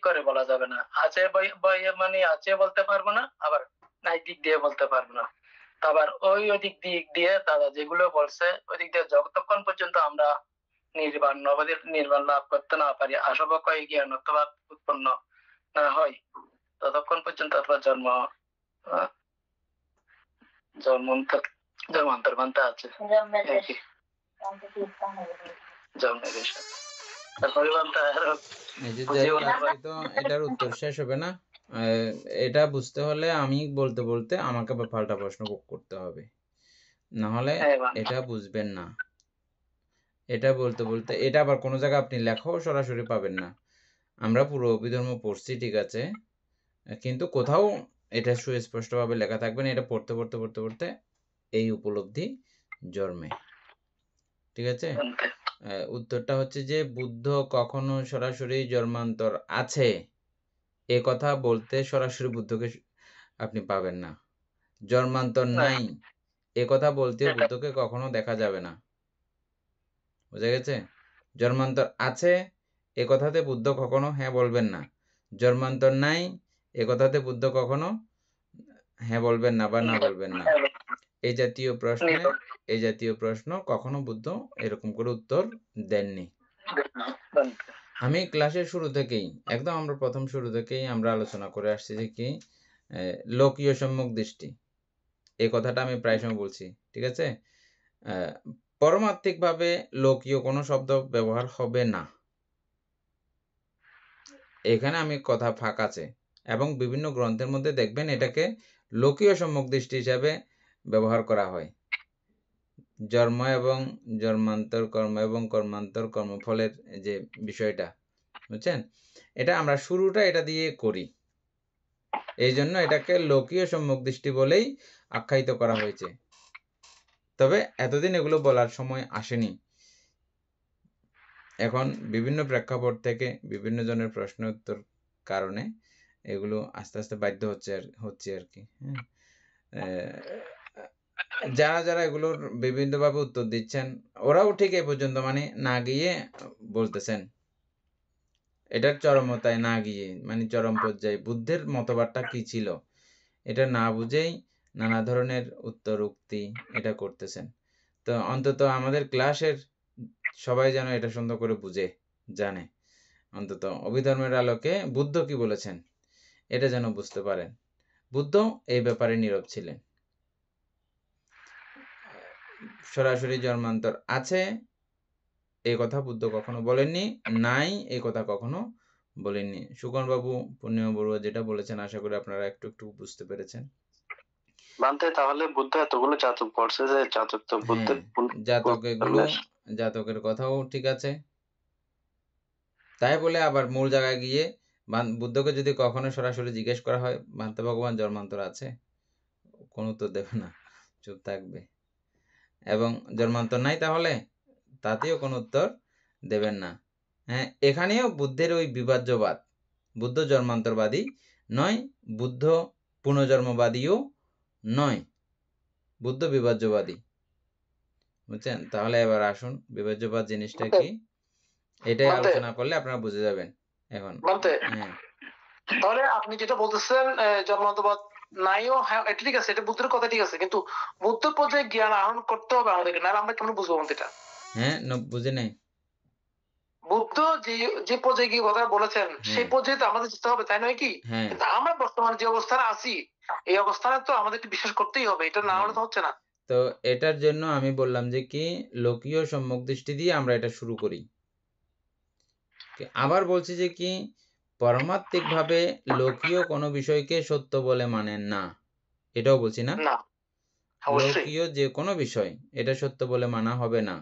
করে বলা যাবে না। আছে মানে আছে বলতে পারবো না, আবার নাই দিক দিয়ে বলতে পারবো না। আবার ওই দিক দিয়ে দাদা যেগুলো বলছে ওই দিক দিয়ে যতক্ষণ পর্যন্ত আমরা নির্বাণ লাভ করতে না পারি, আসব কয় জ্ঞান অথবা উৎপন্ন না হয়, ততক্ষণ পর্যন্ত অথবা জন্মান্তর বানতে আছে এটার উত্তর শেষ হবে না। এটা বুঝতে হলে আমি বলতে বলতে আমাকে পাল্টা প্রশ্ন করতে হবে, না হলে এটা বুঝবেন না। এটা বলতে বলতে এটা আবার কোনো জায়গায় আপনি লেখাও সরাসরি পাবেন না। আমরা পুরো অভিধর্ম পড়ছি ঠিক আছে, কিন্তু কোথাও এটা সুস্পষ্টভাবে লেখা থাকবে না। এটা পড়তে পড়তে পড়তে পড়তে এই উপলব্ধি জন্মে, ঠিক আছে। উত্তরটা হচ্ছে যে বুদ্ধ কখনো সরাসরি জন্মান্তর আছে এ কথা বলতে সরাসরি বুদ্ধকে আপনি পাবেন না। জন্মান্তর নাই এ কথা বলতে বুদ্ধকে কখনো দেখা যাবে না, বুঝা গেছে। জন্মান্তর আছে এ কথাতে বুদ্ধ কখনো হ্যাঁ বলবেন না, জন্মান্তর নাই এ কথাতে বুদ্ধ কখনো হ্যাঁ বলবেন না বা না বলবেন না। এই জাতীয় প্রশ্ন কখনো বুদ্ধ এরকম করে উত্তর দেননি। আমি ক্লাসের শুরু থেকেই একদম আমরা প্রথম শুরু থেকেই আমরা আলোচনা করে আসছি যে কি লোকীয় সম্মুখ দৃষ্টি, এই কথাটা আমি প্রায় সময় বলছি, ঠিক আছে। পরমাত্মিকভাবে লোকীয় কোনো শব্দ ব্যবহার হবে না, এখানে আমি কথা ফাঁক আছে, এবং বিভিন্ন গ্রন্থের মধ্যে দেখবেন এটাকে লোকীয় সম্মুখ দৃষ্টি হিসাবে ব্যবহার করা হয়। জন্ম এবং জন্মান্তর কর্ম এবং কর্মান্তর কর্মফলের যে বিষয়টা, বুঝছেন, এটা আমরা শুরুটা এটা দিয়ে করি, এই জন্য এটাকে লোকীয় সম্মুখ দৃষ্টি বলেই আখ্যায়িত করা হয়েছে। তবে এতদিন এগুলো বলার সময় আসেনি, এখন বিভিন্ন প্রেক্ষাপট থেকে বিভিন্ন জনের প্রশ্ন উত্তর কারণে এগুলো আস্তে আস্তে বাধ্য হচ্ছে আর কি। যারা যারা এগুলোর বিভিন্নভাবে উত্তর দিচ্ছেন ওরাও ঠিক এই পর্যন্ত মানে না গিয়ে বলতেছেন, এটার চরমতায় না গিয়ে মানে চরম পর্যায়ে বুদ্ধের মতবাদটা কি ছিল এটা না বুঝেই নানা ধরনের উত্তর উক্তি এটা করতেছেন। তো অন্তত আমাদের ক্লাসের সবাই যেন এটা সুন্দর করে বুঝে জানে, অন্তত অভিধর্মের আলোকে বুদ্ধ কি বলেছেন এটা যেন বুঝতে পারেন। বুদ্ধ এই ব্যাপারে নীরব ছিলেন। সরাসরি জন্মান্তর আছে এই কথা বুদ্ধ কখনো বলেননি, নাই এই কথা কখনো বলেননি। সুকন বাবু, পূর্ণিমা বড়ুয়া যেটা বলেছেন আশা করি আপনারা একটু একটু বুঝতে পেরেছেন। তাহলে বুদ্ধ এতগুলো জাতক পড়ছে যে জাতক তো জাতকের কথাও ঠিক আছে, তাই বলে আবার মূল জায়গায় গিয়ে বুদ্ধকে যদি কখনো সরাসরি জিজ্ঞেস করা হয় ভান্তে ভগবান জন্মান্তর আছে, কোন উত্তর দেবে না, চুপ থাকবে। এবং জন্মান্তর নাই তাহলে তাতেও কোনো উত্তর দেবেন না। হ্যাঁ, এখানেও বুদ্ধের ওই বিভাজ্যবাদ, বুদ্ধ জন্মান্তরবাদী নয়, বুদ্ধ পুনর্জন্মবাদীও নয়, বুদ্ধ বিভাজ্যবাদী, বুঝছেন? তাহলে এবার আসুন বিভাজ্যবাদ জিনিসটা কি, এটাই মানতে আলোচনা করলে আপনারা বুঝে যাবেন এখন। মানতে হ্যাঁ তাহলে আপনি যেটা বলতেছেন জন্মান্তবাদ নাইও, হ্যাঁ এটা ঠিক আছে, এটা বুদ্ধের কথা ঠিক আছে, কিন্তু বুদ্ধ পর্যায়ে জ্ঞান আহরণ করতে হবে আমাদেরকে, না আমরা কেমন বুঝবো এটা? হ্যাঁ বুঝে নেই। বুদ্ধ যে যে পর্যায়ে গিয়ে কথা বলেছেন সেই পর্যায়ে তো আমাদের যেতে হবে, তাই নয় কি? হ্যাঁ কিন্তু আমরা বর্তমানে যে অবস্থানে আছি এই অবস্থানে তো আমাদেরকে বিশ্বাস করতেই হবে, এটা না হলে তো হচ্ছে না। তো এটার জন্য আমি বললাম যে কি লোকীয় সম্যক দৃষ্টি দিয়ে আমরা এটা শুরু করি। আবার বলছি যে কি পরমাত্মিকভাবে লোকীয় কোনো বিষয়কে সত্য বলে মানেন না, এটাও বলছি না। না অবশ্যই লোকীয় যে কোনো বিষয় এটা সত্য বলে মানা হবে না,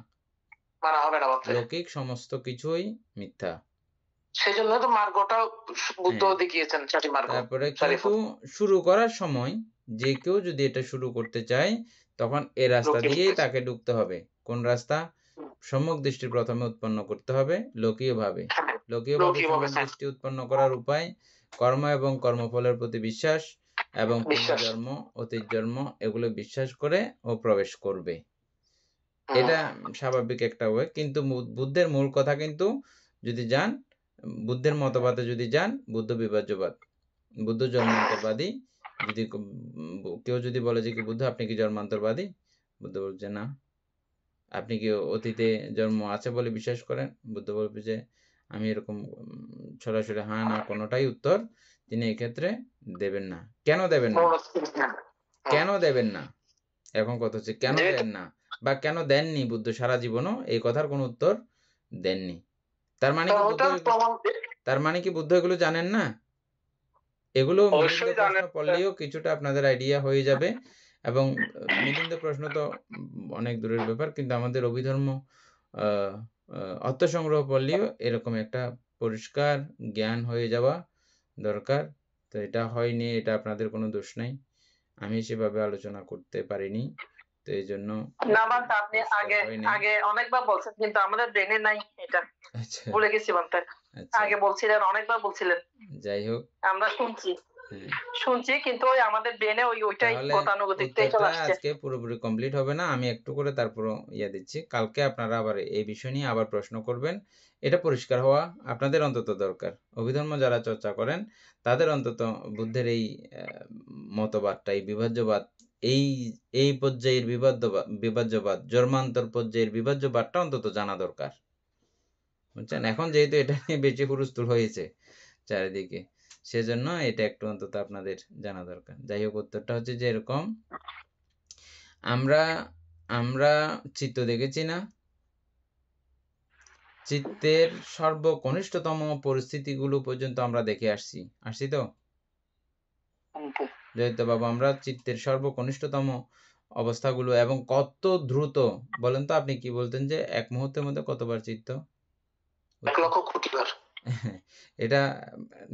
মানা হবে না বলতে। লৌকিক সমস্ত কিছুই মিথ্যা। সেই জন্য তো মার্গটা বুদ্ধ দেখিয়েছেন, চারি মার্গ। তারপরে কিন্তু শুরু করার সময় যে কেউ যদি এটা শুরু করতে চায় তখন এই রাস্তা দিয়েই তাকে ঢুকতে হবে। কোন রাস্তা? সম্যক দৃষ্টি প্রথমে উৎপন্ন করতে হবে লৌকিকভাবে। লৌকিকভাবে সম্যক দৃষ্টি উৎপন্ন করার উপায় কর্ম এবং কর্মফলের প্রতি বিশ্বাস এবং পুনর্জন্ম, অতীত জন্ম এগুলো বিশ্বাস করে ও প্রবেশ করবে। এটা স্বাভাবিক একটা ওয়ে। কিন্তু বুদ্ধের মূল কথা কিন্তু যদি যান, বুদ্ধের মতবাদে যদি যান, বুদ্ধ বিভাজ্যবাদ, বুদ্ধ জন্মান্তরবাদী। যদি কেউ যদি বলে যে কি বুদ্ধ আপনি কি জন্মান্তরবাদী, বুদ্ধ বলছে না। আপনি কি অতীতে জন্ম আছে বলে বিশ্বাস করেন? বুদ্ধ বলবে যে আমি এরকম সরাসরি হ্যাঁ না কোনোটাই উত্তর তিনি এক্ষেত্রে দেবেন না। কেন দেবেন না? কেন দেবেন না? এখন কথা হচ্ছে কেন দেন না বা কেন দেননি বুদ্ধ সারা জীবনও এই কথার কোনো উত্তর দেননি। তার মানে কি বুদ্ধ এগুলো জানেন না? এগুলো মিলিন্দ প্রশ্ন পড়লেও কিছুটা আপনাদের আইডিয়া হয়ে যাবে। এবং মিলিন্দ প্রশ্ন তো অনেক দূরের ব্যাপার, কিন্তু আমাদের অভিধর্ম অর্থ সংগ্রহ পড়লেও এরকম একটা পরিষ্কার জ্ঞান হয়ে যাওয়া দরকার। তো এটা হয়নি, এটা আপনাদের কোনো দোষ নাই, আমি সেভাবে আলোচনা করতে পারিনি, তো এই জন্য না বাট আপনি আগে অনেকবার বলছেন কিন্তু আমাদের ব্রেনে নাই এটা। আচ্ছা ভুলে গেছি বলতে। আগে বলছিলেন, অনেকবার বলছিলেন। যাই হোক আমরা শুনছি কিন্তু ওই আমাদের ব্রেনে ওইটাই গতানুগতিকটাই চলে আসছে। আজকে পুরোপুরি কমপ্লিট হবে না, আমি একটু করে তারপর দিচ্ছি। কালকে আপনারা আবার এই বিষয় নিয়ে আবার প্রশ্ন করবেন। এটা পরিষ্কার হওয়া আপনাদের অন্তত দরকার। অভিধর্ম যারা চর্চা করেন তাদের অন্তত বুদ্ধের এই মতবাদটা, এই বিভাজ্যবাদ, এই পর্যায়ের বিভাজ্যবাদ, জন্মান্তর পর্যায়ের বিভাজ্যবাদটা অন্তত জানা দরকার, বুঝছেন? এখন যেহেতু এটা নিয়ে বেশি হুলস্থুল হয়েছে চারিদিকে, সেজন্য এটা একটু অন্তত আপনাদের জানা দরকার। যাই হোক, উত্তরটা হচ্ছে যে এরকম, আমরা চিত্ত দেখেছি না? চিত্তের সর্বকনিষ্ঠতম পরিস্থিতিগুলো পর্যন্ত আমরা দেখে আসছি তো যেহেতু বাবা, আমরা চিত্তের সর্বকনিষ্ঠতম অবস্থাগুলো এবং কত দ্রুত বলেন তো, আপনি কি বলতেন যে এক মুহূর্তের মধ্যে কতবার চিত্ত? 1 লক্ষ কোটি বার। এটা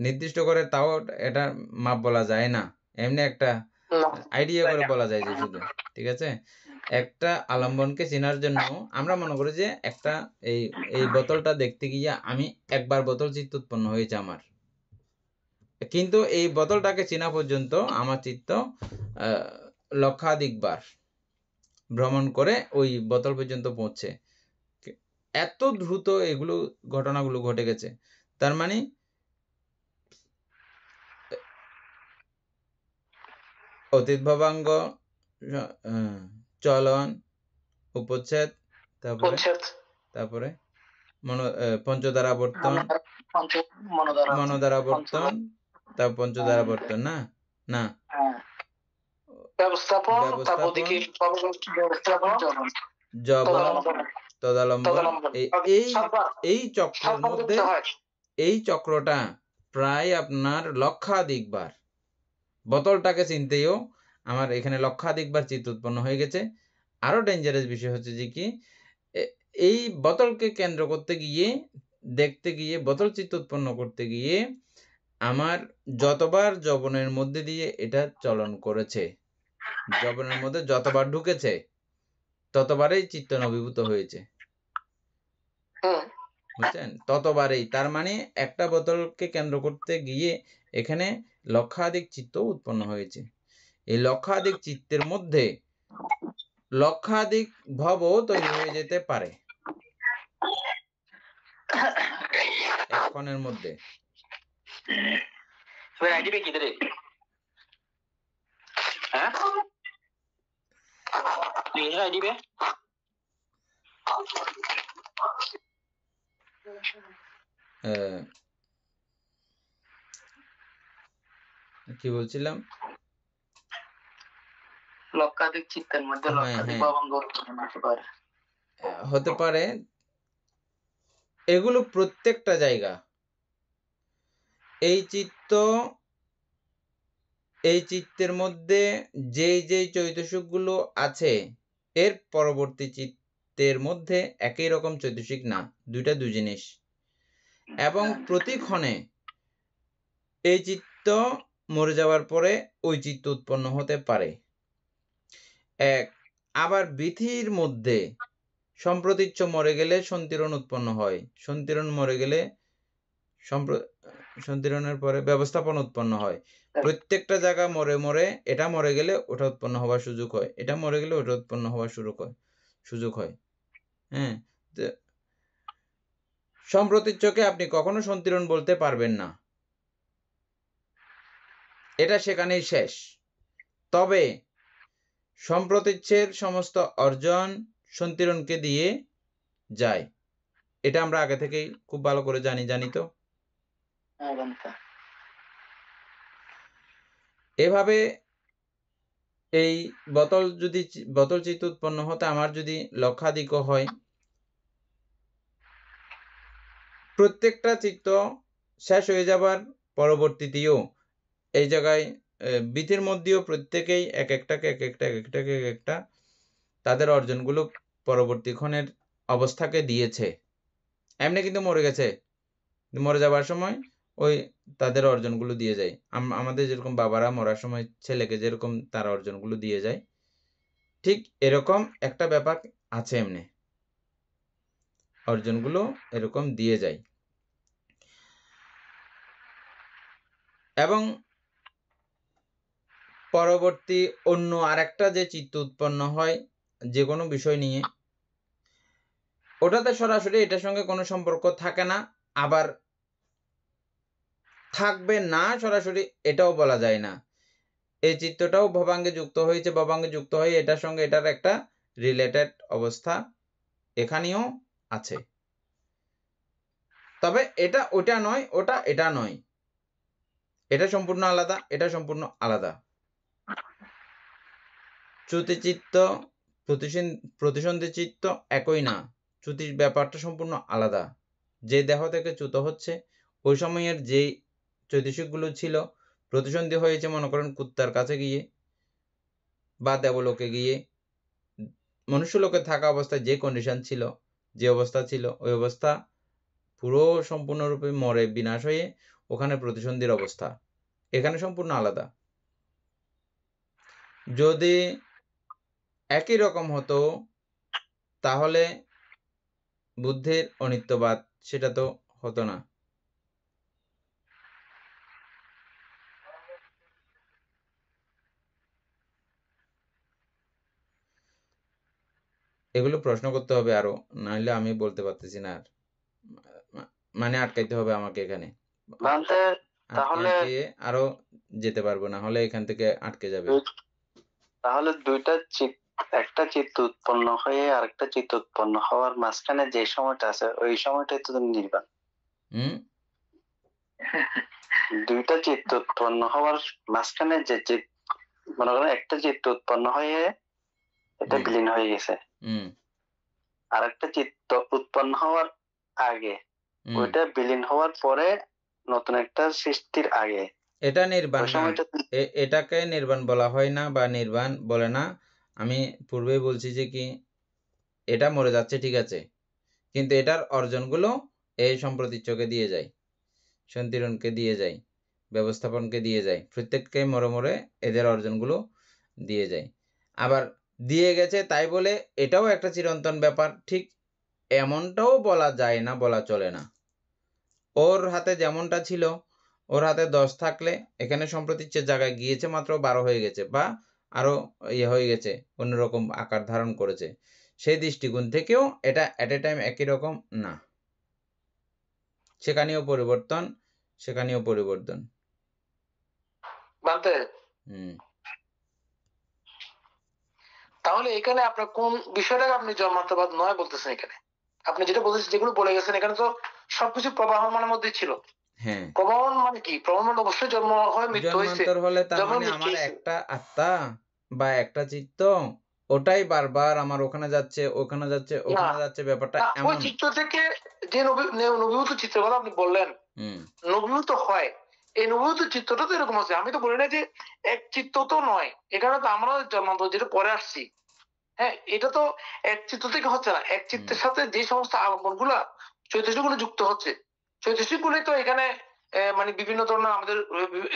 নির্দিষ্ট করে তাও এটা মাপ বলা যায় না, এমনি একটা আইডিয়া করে বলা যায় যে শুধু, ঠিক আছে? একটা আলম্বনকে চেনার জন্য আমরা মনে করি যে একটা এই বোতলটা দেখতে গিয়ে আমি একবার বোতল চিত্ত উৎপন্ন হয়েছে আমার, কিন্তু এই বোতলটাকে চেনা পর্যন্ত আমার চিত্ত লক্ষাধিকবার ভ্রমণ করে ওই বোতল পর্যন্ত পৌঁছে। এত দ্রুত এগুলো ঘটনাগুলো ঘটে গেছে। তার মানে অতীত ভবাঙ্গ, চলন, উপচ্ছেদ, তারপরে পঞ্চদ্বারাবর্তন, মনোদ্বারাবর্তন, তারপর পঞ্চদ্বারাবর্তন, না ব্যবস্থাপন, জবন, তদালম্বন, এই চক্রের মধ্যে এই চক্রটা প্রায় আপনার লক্ষাধিকবার, বোতলটাকে চিনতেও আমার এখানে লক্ষাধিকবার চিত্ত উৎপন্ন হয়ে গেছে। আরো ডেঞ্জারাস বিষয় হচ্ছে যে কি এই বোতলকে কেন্দ্র করতে গিয়ে, দেখতে গিয়ে, বোতল চিত্ত উৎপন্ন করতে গিয়ে আমার যতবার যবনের মধ্যে দিয়ে এটা চলন করেছে, যবনের মধ্যে যতবার ঢুকেছে ততবারই চিত্ত নবীভূত হয়েছে, বুঝছেন? ততবারই। তার মানে একটা বোতলকে কেন্দ্র করতে গিয়ে এখানে লক্ষাধিক চিত্ত উৎপন্ন হয়েছে। এই লক্ষাধিক চিত্তের মধ্যে লক্ষাধিক ভবও তৈরি হয়ে যেতে পারে এক ক্ষণের মধ্যে। কি বলছিলাম? লক্ষাধিক চিত্তের মধ্যে লক্ষাধিক ভবঙ্গ হতে পারে। এগুলো প্রত্যেকটা জায়গা এই চিত্তের মধ্যে যেই চৈতসিকগুলো আছে এর পরবর্তী চিত্তের মধ্যে একই রকম চৈতসিক না, দুইটা দুই জিনিস। এবং প্রতিক্ষণে এই চিত্ত মরে যাওয়ার পরে ওই চিত্ত উৎপন্ন হতে পারে। আবার বিধির মধ্যে সম্প্রতিচ্ছ মরে গেলে সন্তিরণ উৎপন্ন হয়, সন্তিরণ মরে গেলে সন্তিরণের পরে ব্যবস্থাপন উৎপন্ন হয়। প্রত্যেকটা জায়গা মরে এটা মরে গেলে ওটা উৎপন্ন হওয়ার সুযোগ হয়, এটা মরে গেলে ওটা উৎপন্ন হওয়ার সুযোগ হয়। হ্যাঁ, সম্প্রতিচ্ছকে আপনি কখনো সন্তিরণ বলতে পারবেন না, এটা সেখানেই শেষ। তবে সম্প্রতিচ্ছের সমস্ত অর্জন সন্তিরণকে দিয়ে যায়, এটা আমরা আগে থেকেই খুব ভালো করে জানি তো। এভাবে এই বোতল চিত্ত উৎপন্ন হতে আমার যদি লক্ষাধিক হয়, প্রত্যেকটা চিত্ত শেষ হয়ে যাবার পরবর্তীতেও এই জায়গায় বিধির মধ্যেও প্রত্যেকেই এক একটা তাদের অর্জনগুলো পরবর্তী ক্ষণের অবস্থাকে দিয়েছে। এমনি কিন্তু মরে গেছে, মরে যাবার সময় ওই তাদের অর্জনগুলো দিয়ে যায়। আমাদের যেরকম বাবারা মরার সময় ছেলেকে যেরকম তার অর্জনগুলো দিয়ে যায়, ঠিক এরকম একটা ব্যাপার আছে, এমনি অর্জনগুলো এরকম দিয়ে যায়। এবং পরবর্তী অন্য আরেকটা যে চিত্ত উৎপন্ন হয় যে কোনো বিষয় নিয়ে, ওটাতে সরাসরি এটার সঙ্গে কোনো সম্পর্ক থাকে না, আবার থাকবে না সরাসরি এটাও বলা যায় না। এই চিত্তটাও ভবাঙ্গে যুক্ত হয়েছে, ভবাঙ্গে যুক্ত হয়ে এটার সঙ্গে এটার একটা রিলেটেড অবস্থা এখানেও আছে। তবে এটা ওটা নয়, ওটা এটা নয়, এটা সম্পূর্ণ আলাদা, এটা সম্পূর্ণ আলাদা। চ্যুতি চিত্ত প্রতিসন্ধি চিত্ত একই না, চ্যুতির ব্যাপারটা সম্পূর্ণ আলাদা। যে দেহ থেকে চ্যুত হচ্ছে ওই সময়ের যে চৈতসিকগুলো ছিল প্রতিসন্ধি হয়েছে, মনে করেন কুত্তার কাছে গিয়ে বা দেবলোকে গিয়ে, মনুষ্যলোকে থাকা অবস্থায় যে কন্ডিশন ছিল, যে অবস্থা ছিল, ওই অবস্থা পুরো সম্পূর্ণরূপে মরে বিনাশ হয়ে ওখানে প্রতিসন্ধির অবস্থা, এখানে সম্পূর্ণ আলাদা। যদি একই রকম হতো তাহলে বুদ্ধের অনিত্যবাদ সেটা তো হতো না। এগুলো প্রশ্ন করতে হবে আরো, নাহলে আমি বলতে পারতেছি না। আর মানে আটকাইতে হবে আমাকে এখানে, তাহলে আরো যেতে পারবো না, হলে এখান থেকে আটকে যাবে। তাহলে দুইটা একটা চিত্ত উৎপন্ন হয়ে আরেকটা চিত্ত উৎপন্ন হওয়ার মাঝখানে যে সময়টা আছে ওই সময়টাই তো নির্বাণ। দুইটা চিত্ত উৎপন্ন হওয়ার মাঝখানে যে মনে করেন একটা চিত্ত উৎপন্ন হয়ে এটা বিলীন হয়ে গেছে, আর একটা চিত্ত উৎপন্ন হওয়ার আগে, ওইটা বিলীন হওয়ার পরে নতুন একটা সৃষ্টির আগে, এটা নির্বাণ। এটাকে নির্বাণ বলা হয় না বা নির্বাণ বলে না। আমি পূর্বেই বলছি যে কি এটা মরে যাচ্ছে ঠিক আছে, কিন্তু এটার অর্জনগুলো এই সম্প্রতিচ্ছকে দিয়ে যায়, সন্তিরণকে দিয়ে যায়, ব্যবস্থাপনকে দিয়ে যায়, প্রত্যেককে মরে এদের অর্জনগুলো দিয়ে যায়। আবার দিয়ে গেছে তাই বলে এটাও একটা চিরন্তন ব্যাপার ঠিক এমনটাও বলা যায় না, বলা চলে না। ওর হাতে যেমনটা ছিল, ওর হাতে 10 থাকলে এখানে সম্প্রতিচ্ছের জায়গায় গিয়েছে মাত্র 12 হয়ে গেছে, বা আরো ইয়ে হয়ে গেছে, অন্যরকম আকার ধারণ করেছে, সেই দৃষ্টিকোণ থেকেও এটা এট এ টাইম একই রকম না, সেখানেও পরিবর্তন। বানতে হুম। তাহলে এখানে আপনার কোন বিষয়টাকে আপনি জন্মান্তরবাদ নয় বলতেছেন? এখানে আপনি যেটা বলতেছেন, যেগুলো বলে গেছেন, এখানে তো সবকিছু প্রবাহমানের মধ্যে ছিল। হ্যাঁ, প্রবাহমান মানে কি? প্রবাহমান অবশ্যই জন্ম হয়, মৃত্যু হয়েছে, জন্মান্তর হলে তার জন্ম মানে মৃত্যু আমার হয়েছে। একটা আত্মা বা একটা চিত্ত, ওটাই বারবার আমার ওখানে যাচ্ছে, ওখানে যাচ্ছে, ওখানে যাচ্ছে, ব্যাপারটা ওই এমন। চিত্র থেকে যে নবীভূত চিত্রের কথা আপনি বললেন, নবীভূত হয়, এই নবীভূত চিত্রটা তো এরকম আছে। আমি তো বলি না যে এক চিত্ত তো নয়, এখানে তো আমরা জন্মান্তর যেটা পরে আসছি, হ্যাঁ, এটা তো এক চিত্র থেকে হচ্ছে না। এক চিত্রের সাথে যে সমস্ত আলম্বন গুলা চৈতন্যগুলো যুক্ত হচ্ছে, চৈতন্যগুলি তো এখানে মানে বিভিন্ন ধরনের আমাদের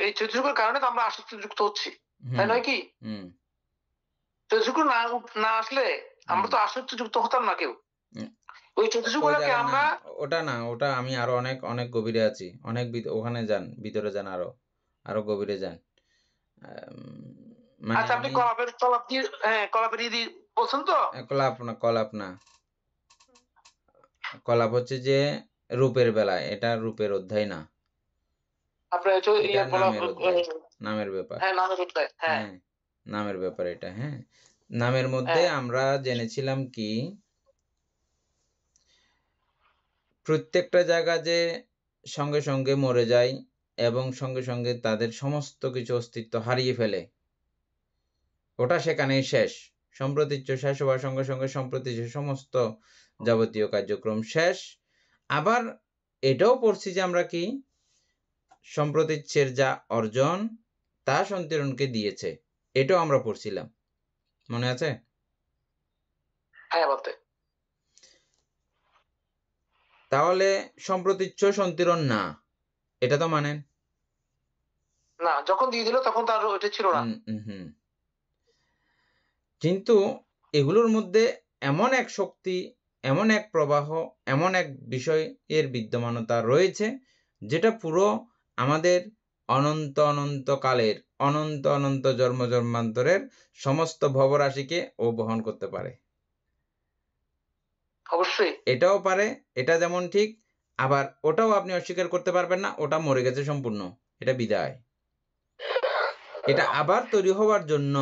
এই চৈতন্যগুলোর কারণে তো আমরা আসক্তি যুক্ত হচ্ছি, তাই নয় কি? চৈতন্যগুলো না আসলে আমরা তো আসক্তি যুক্ত হতাম না কেউ। ওই চৈতন্যগুলোকে আমরা ওটা না, ওটা আমি আরো অনেক অনেক গভীরে আছি, অনেক ওখানে যান, ভিতরে যান, আরো গভীরে যান। মানে আচ্ছা, আপনি কলাপের ইদি বলছেন তো? কলাপ হচ্ছে যে রূপের বেলায়, এটা রূপের অধ্যায় না, আপনার নামের ব্যাপার। হ্যাঁ, নামের অধ্যায়। হ্যাঁ, নামের ব্যাপার এটা। হ্যাঁ, নামের মধ্যে আমরা জেনেছিলাম কি প্রত্যেকটা জায়গা যে সঙ্গে সঙ্গে মরে যায় এবং সঙ্গে সঙ্গে তাদের সমস্ত কিছু অস্তিত্ব হারিয়ে ফেলে, ওটা সেখানেই শেষ। সম্প্রতীচ্য শেষ হওয়ার সঙ্গে সঙ্গে সম্প্রতীচ্য সমস্ত যাবতীয় কার্যক্রম শেষ। আবার এটাও পড়ছি যে আমরা কি সম্প্রতীচ্যের যা অর্জন তা সন্তিরণকে দিয়েছে, এটাও আমরা পড়ছিলাম, মনে আছে? হ্যাঁ, বলতে তাহলে সম্প্রতীচ্য সন্তিরণ না, এটা তো মানেন না, যখন দিয়ে দিল তখন তার ওইটা ছিল না। কিন্তু এগুলোর মধ্যে এমন এক শক্তি, এমন এক প্রবাহ, এমন এক বিষয়ের বিদ্যমানতা রয়েছে যেটা পুরো আমাদের অনন্ত অনন্ত কালের, অনন্ত অনন্ত জন্ম জন্মান্তরের সমস্ত ভবরাশিকে ও বহন করতে পারে। অবশ্যই এটাও পারে, এটা যেমন ঠিক, আবার ওটাও আপনি অস্বীকার করতে পারবেন না, ওটা মরে গেছে সম্পূর্ণ, এটা বিদায়। এটা আবার তৈরি হওয়ার জন্য,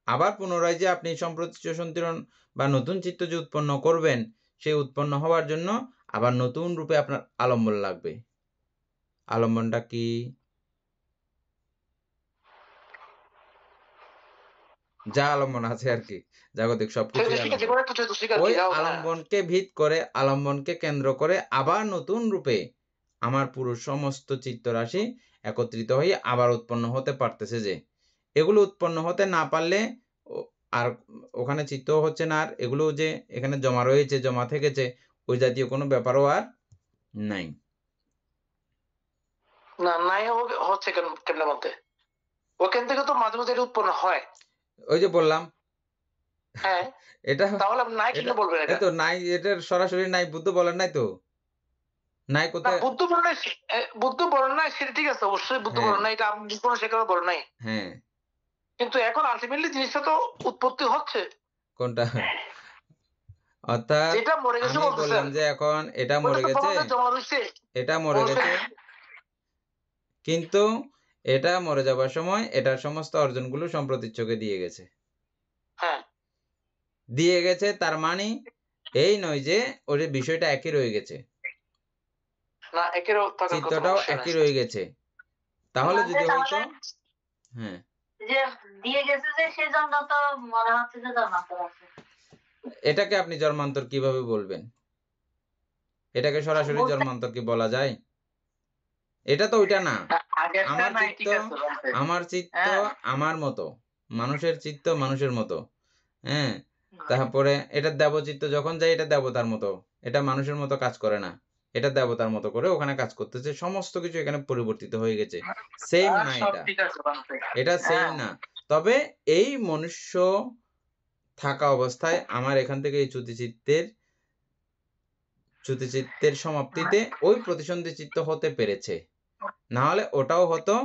আবার পুনরায় যে আপনি সম্প্রতীচ্য সন্তিরণ বা নতুন চিত্ত যে উৎপন্ন করবেন, সেই উৎপন্ন হওয়ার জন্য আবার নতুন রূপে আপনার আলম্বন লাগবে। আলম্বনটা কি? যা আলম্বন আছে আর কি, জাগতিক সবকিছু ওই আলম্বনকে ভিত করে, আলম্বনকে কেন্দ্র করে আবার নতুন রূপে আমার পুরো সমস্ত চিত্তরাশি একত্রিত হয়ে আবার উৎপন্ন হতে পারতেছে। যে এগুলো উৎপন্ন হতে না পারলে আর ওখানে চিত্ত হচ্ছে না, আর এগুলো যে এখানে জমা রয়েছে, জমা থেকেছে, ওই জাতীয় কোনো ব্যাপারও আর নাই। না, নাই হচ্ছে কেমনে বলতে? ওখান থেকে তো মাঝে মাঝে উৎপন্ন হয়, ওই যে বললাম। হ্যাঁ, এটা তাহলে নাই কি বলবেন? এটা তো নাই, এটা সরাসরি নাই, বুদ্ধ বলেন নাই তো, নাই কোথায়? বুদ্ধ বলেন নাই, সেটা ঠিক আছে, অবশ্যই বুদ্ধ বলেন নাই, এটা আপনি কোনো সেখানে বলেন নাই। হ্যাঁ, কিন্তু এখন আলটিমেটলি জিনিসটা তো উৎপত্তি হচ্ছে। কোনটা? অর্থাৎ যেটা মরে গেছে আমি বললাম যে এখন এটা মরে গেছে, এটা মরে গেছে, কিন্তু এটা মরে যাবার সময় এটার সমস্ত অর্জনগুলো সম্প্রতীচ্যকে দিয়ে গেছে। হ্যাঁ, দিয়ে গেছে, তার মানে এই নয় যে ওর বিষয়টা একই রয়ে গেছে, না, চিত্তটাও একই রয়ে গেছে। তাহলে যদি হয়তো হ্যাঁ, যে দিয়ে গেছে যে সেজন্য তো মনে হচ্ছে যে জন্মান্তর আছে। এটাকে আপনি জন্মান্তর কিভাবে বলবেন? এটাকে সরাসরি জন্মান্তর কি বলা যায়? এটা তো ওইটা না। আমার চিত্ত আমার মতো, মানুষের চিত্ত মানুষের মতো। হ্যাঁ, তারপরে এটা দেবচিত্ত যখন যায়, এটা দেবতার মতো, এটা মানুষের মতো কাজ করে না, এটা দেবতার মতো করে ওখানে কাজ করতেছে। সমস্ত কিছু এখানে পরিবর্তিত হয়ে গেছে, সেম না, এটা সেম না। তবে এই মনুষ্য থাকা অবস্থায় আমার এখান থেকে এই চ্যুতিচিত্তের সমাপ্তিতে ওই প্রতিসন্ধি চিত্ত হতে পেরেছে। না হলে ওটাও হতো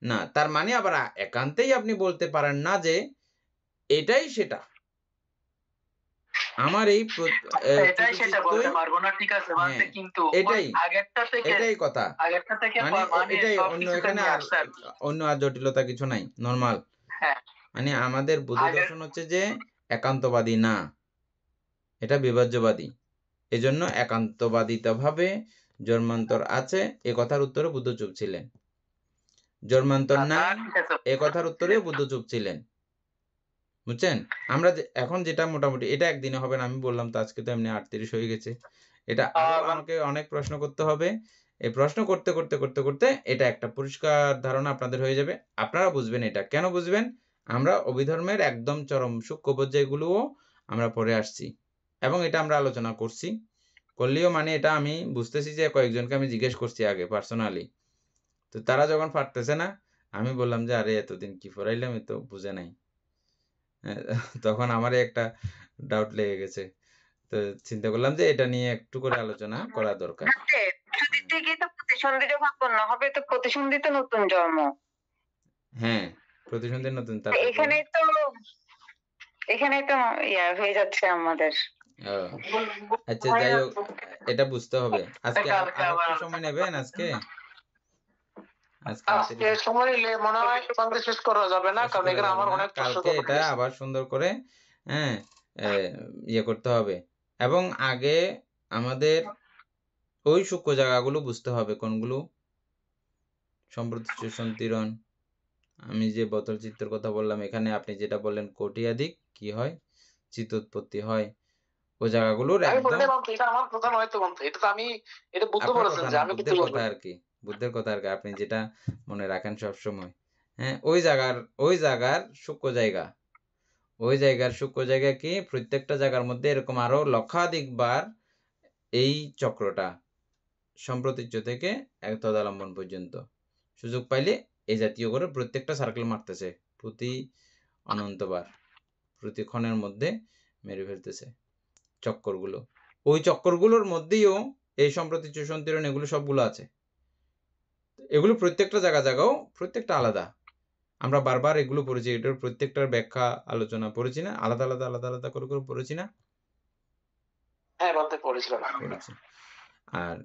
না। তার মানে আবার একান্তেই আপনি বলতে পারেন না যে এটাই সেটা। আমার এই এটাই সেটা বলতে পারবো না, ঠিক আছে, হ্যাঁ কিন্তু এটাই এটাই কথা। আগেরটা থেকে মানে এটাই অন্য সবকিছুতে এখানে নিয়ে আর আসছে আর কি। অন্য আর জটিলতা কিছু নাই, নরমাল। হ্যাঁ, মানে আমাদের বুদ্ধ আগের দর্শন হচ্ছে যে একান্তবাদী না, এটা বিভাজ্যবাদী। এজন্য একান্তবাদিতভাবে জন্মান্তর আছে এ কথার উত্তরে বুদ্ধ চুপ ছিলেন, জন্মান্তর তা নাই ঠিক আছে, এ কথার উত্তরেও বুদ্ধ চুপ ছিলেন। বুঝছেন? আমরা এখন যেটা মোটামুটি এটা একদিনে হবে না, আমি বললাম তো আজকে তো এমনি 38 হয়ে গেছে। এটা আরো আমাকে অনেক প্রশ্ন করতে হবে। এই প্রশ্ন করতে করতে করতে করতে এটা একটা পরিষ্কার ধারণা আপনাদের হয়ে যাবে। আপনারা বুঝবেন এটা। কেন বুঝবেন? আমরা অভিধর্মের একদম চরম সূক্ষ্ম পর্যায়গুলোও আমরা পড়ে আসছি এবং এটা আমরা আলোচনা করছি। করলেও মানে এটা আমি বুঝতেছি যে কয়েকজনকে আমি জিজ্ঞেস করছি আগে পার্সোনালি। তো তারা যখন পারতেছে না, আমি বললাম যে আরে এতদিন কি পড়াইলাম, এ তো বুঝে নাই। তখন আমারই একটা ডাউট লেগে গেছে। তো চিন্তা করলাম যে এটা নিয়ে একটু করে আলোচনা করা দরকার। যদি থেকে তো প্রতিসন্ধি যখন পূর্ণ হবে তো প্রতিসন্ধি তো নতুন জন্ম। হ্যাঁ, প্রতিসন্ধি নতুন। তো তারপর এখানেই তো ইয়া হয়ে যাচ্ছে আমাদের। আচ্ছা যাই হোক, এটা বুঝতে হবে। আজকে কালকে আর আবার একটু সময় নেবেন আজকে? আজকে সময় নিলে মনে হয় সন্ধ্যে শেষ করা যাবে না, শেষ কারণ করা এখানে যাবে আমার না। অনেক প্রশ্ন কালকে এটা রয়েছে। আবার সুন্দর করে হ্যাঁ ইয়ে করতে হবে এবং আগে আমাদের ওই সূক্ষ্ম জায়গাগুলো বুঝতে হবে। কোনগুলো? সম্প্রতিষ্ঠিত তীরণ, আমি যে বোতল চিত্রের কথা বললাম, এখানে আপনি যেটা বললেন কোটিয়াধিক কি হয়, চিত্তোৎপত্তি হয়, ওই জায়গাগুলোর আমি একদম বলতে পারবো, এটা আমার কথা নয় তো বন্ধু, এটা তো আমি, এটা বুদ্ধ আপনার বলেছেন কথা যে না, আমি কিন্তু বুদ্ধের বলবো কথা না। আর কি, বুদ্ধের কথা আর কি, আপনি যেটা মনে রাখেন সব সময়। হ্যাঁ, ওই জায়গার সূক্ষ্ম জায়গা, ওই জায়গার সূক্ষ্ম জায়গা কি প্রত্যেকটা জায়গার মধ্যে এরকম আরো লক্ষাধিকবার এই চক্রটা সম্প্রতীচ্য থেকে এক তদালম্বন পর্যন্ত সুযোগ পাইলে এই জাতীয় করে প্রত্যেকটা সার্কেল মারতেছে, প্রতি অনন্তবার প্রতি ক্ষণের মধ্যে মেরে ফেলতেছে চক্করগুলো। ওই চক্করগুলোর মধ্যেও এই সম্প্রতীচ্য সন্তিরণ এগুলো সবগুলো আছে। এগুলো প্রত্যেকটা জায়গাও প্রত্যেকটা আলাদা। আমরা বারবার এগুলো পড়েছি, এটার প্রত্যেকটার ব্যাখ্যা আলোচনা পড়েছি না, আলাদা আলাদা আলাদা আলাদা করে করে পড়েছি না? হ্যাঁ বলতে পড়েছিলাম। পড়েছি। আর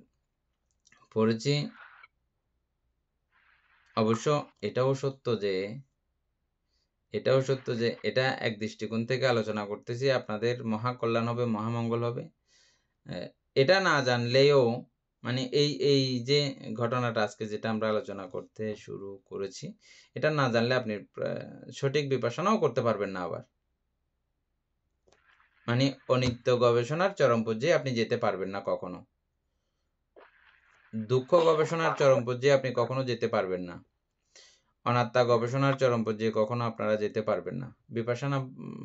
পড়েছি অবশ্য এটাও সত্য যে এটা এক দৃষ্টিকোণ থেকে আলোচনা করতেছি, আপনাদের মহা কল্যাণ হবে, মহামঙ্গল হবে। এটা না জানলেও মানে এই যে ঘটনাটা আজকে যেটা আমরা আলোচনা করতে শুরু করেছি, এটা না জানলে আপনি সঠিক বিপাসনাও করতে পারবেন না। আবার মানে অনিত্য গবেষণার চরম পর্যায়ে আপনি যেতে পারবেন না কখনো, দুঃখ গবেষণার চরম পর্যায়ে আপনি কখনো যেতে পারবেন না, অনাত্মা গবেষণার চরম পর্যায়ে কখনো আপনারা যেতে পারবেন না। বিপাসনা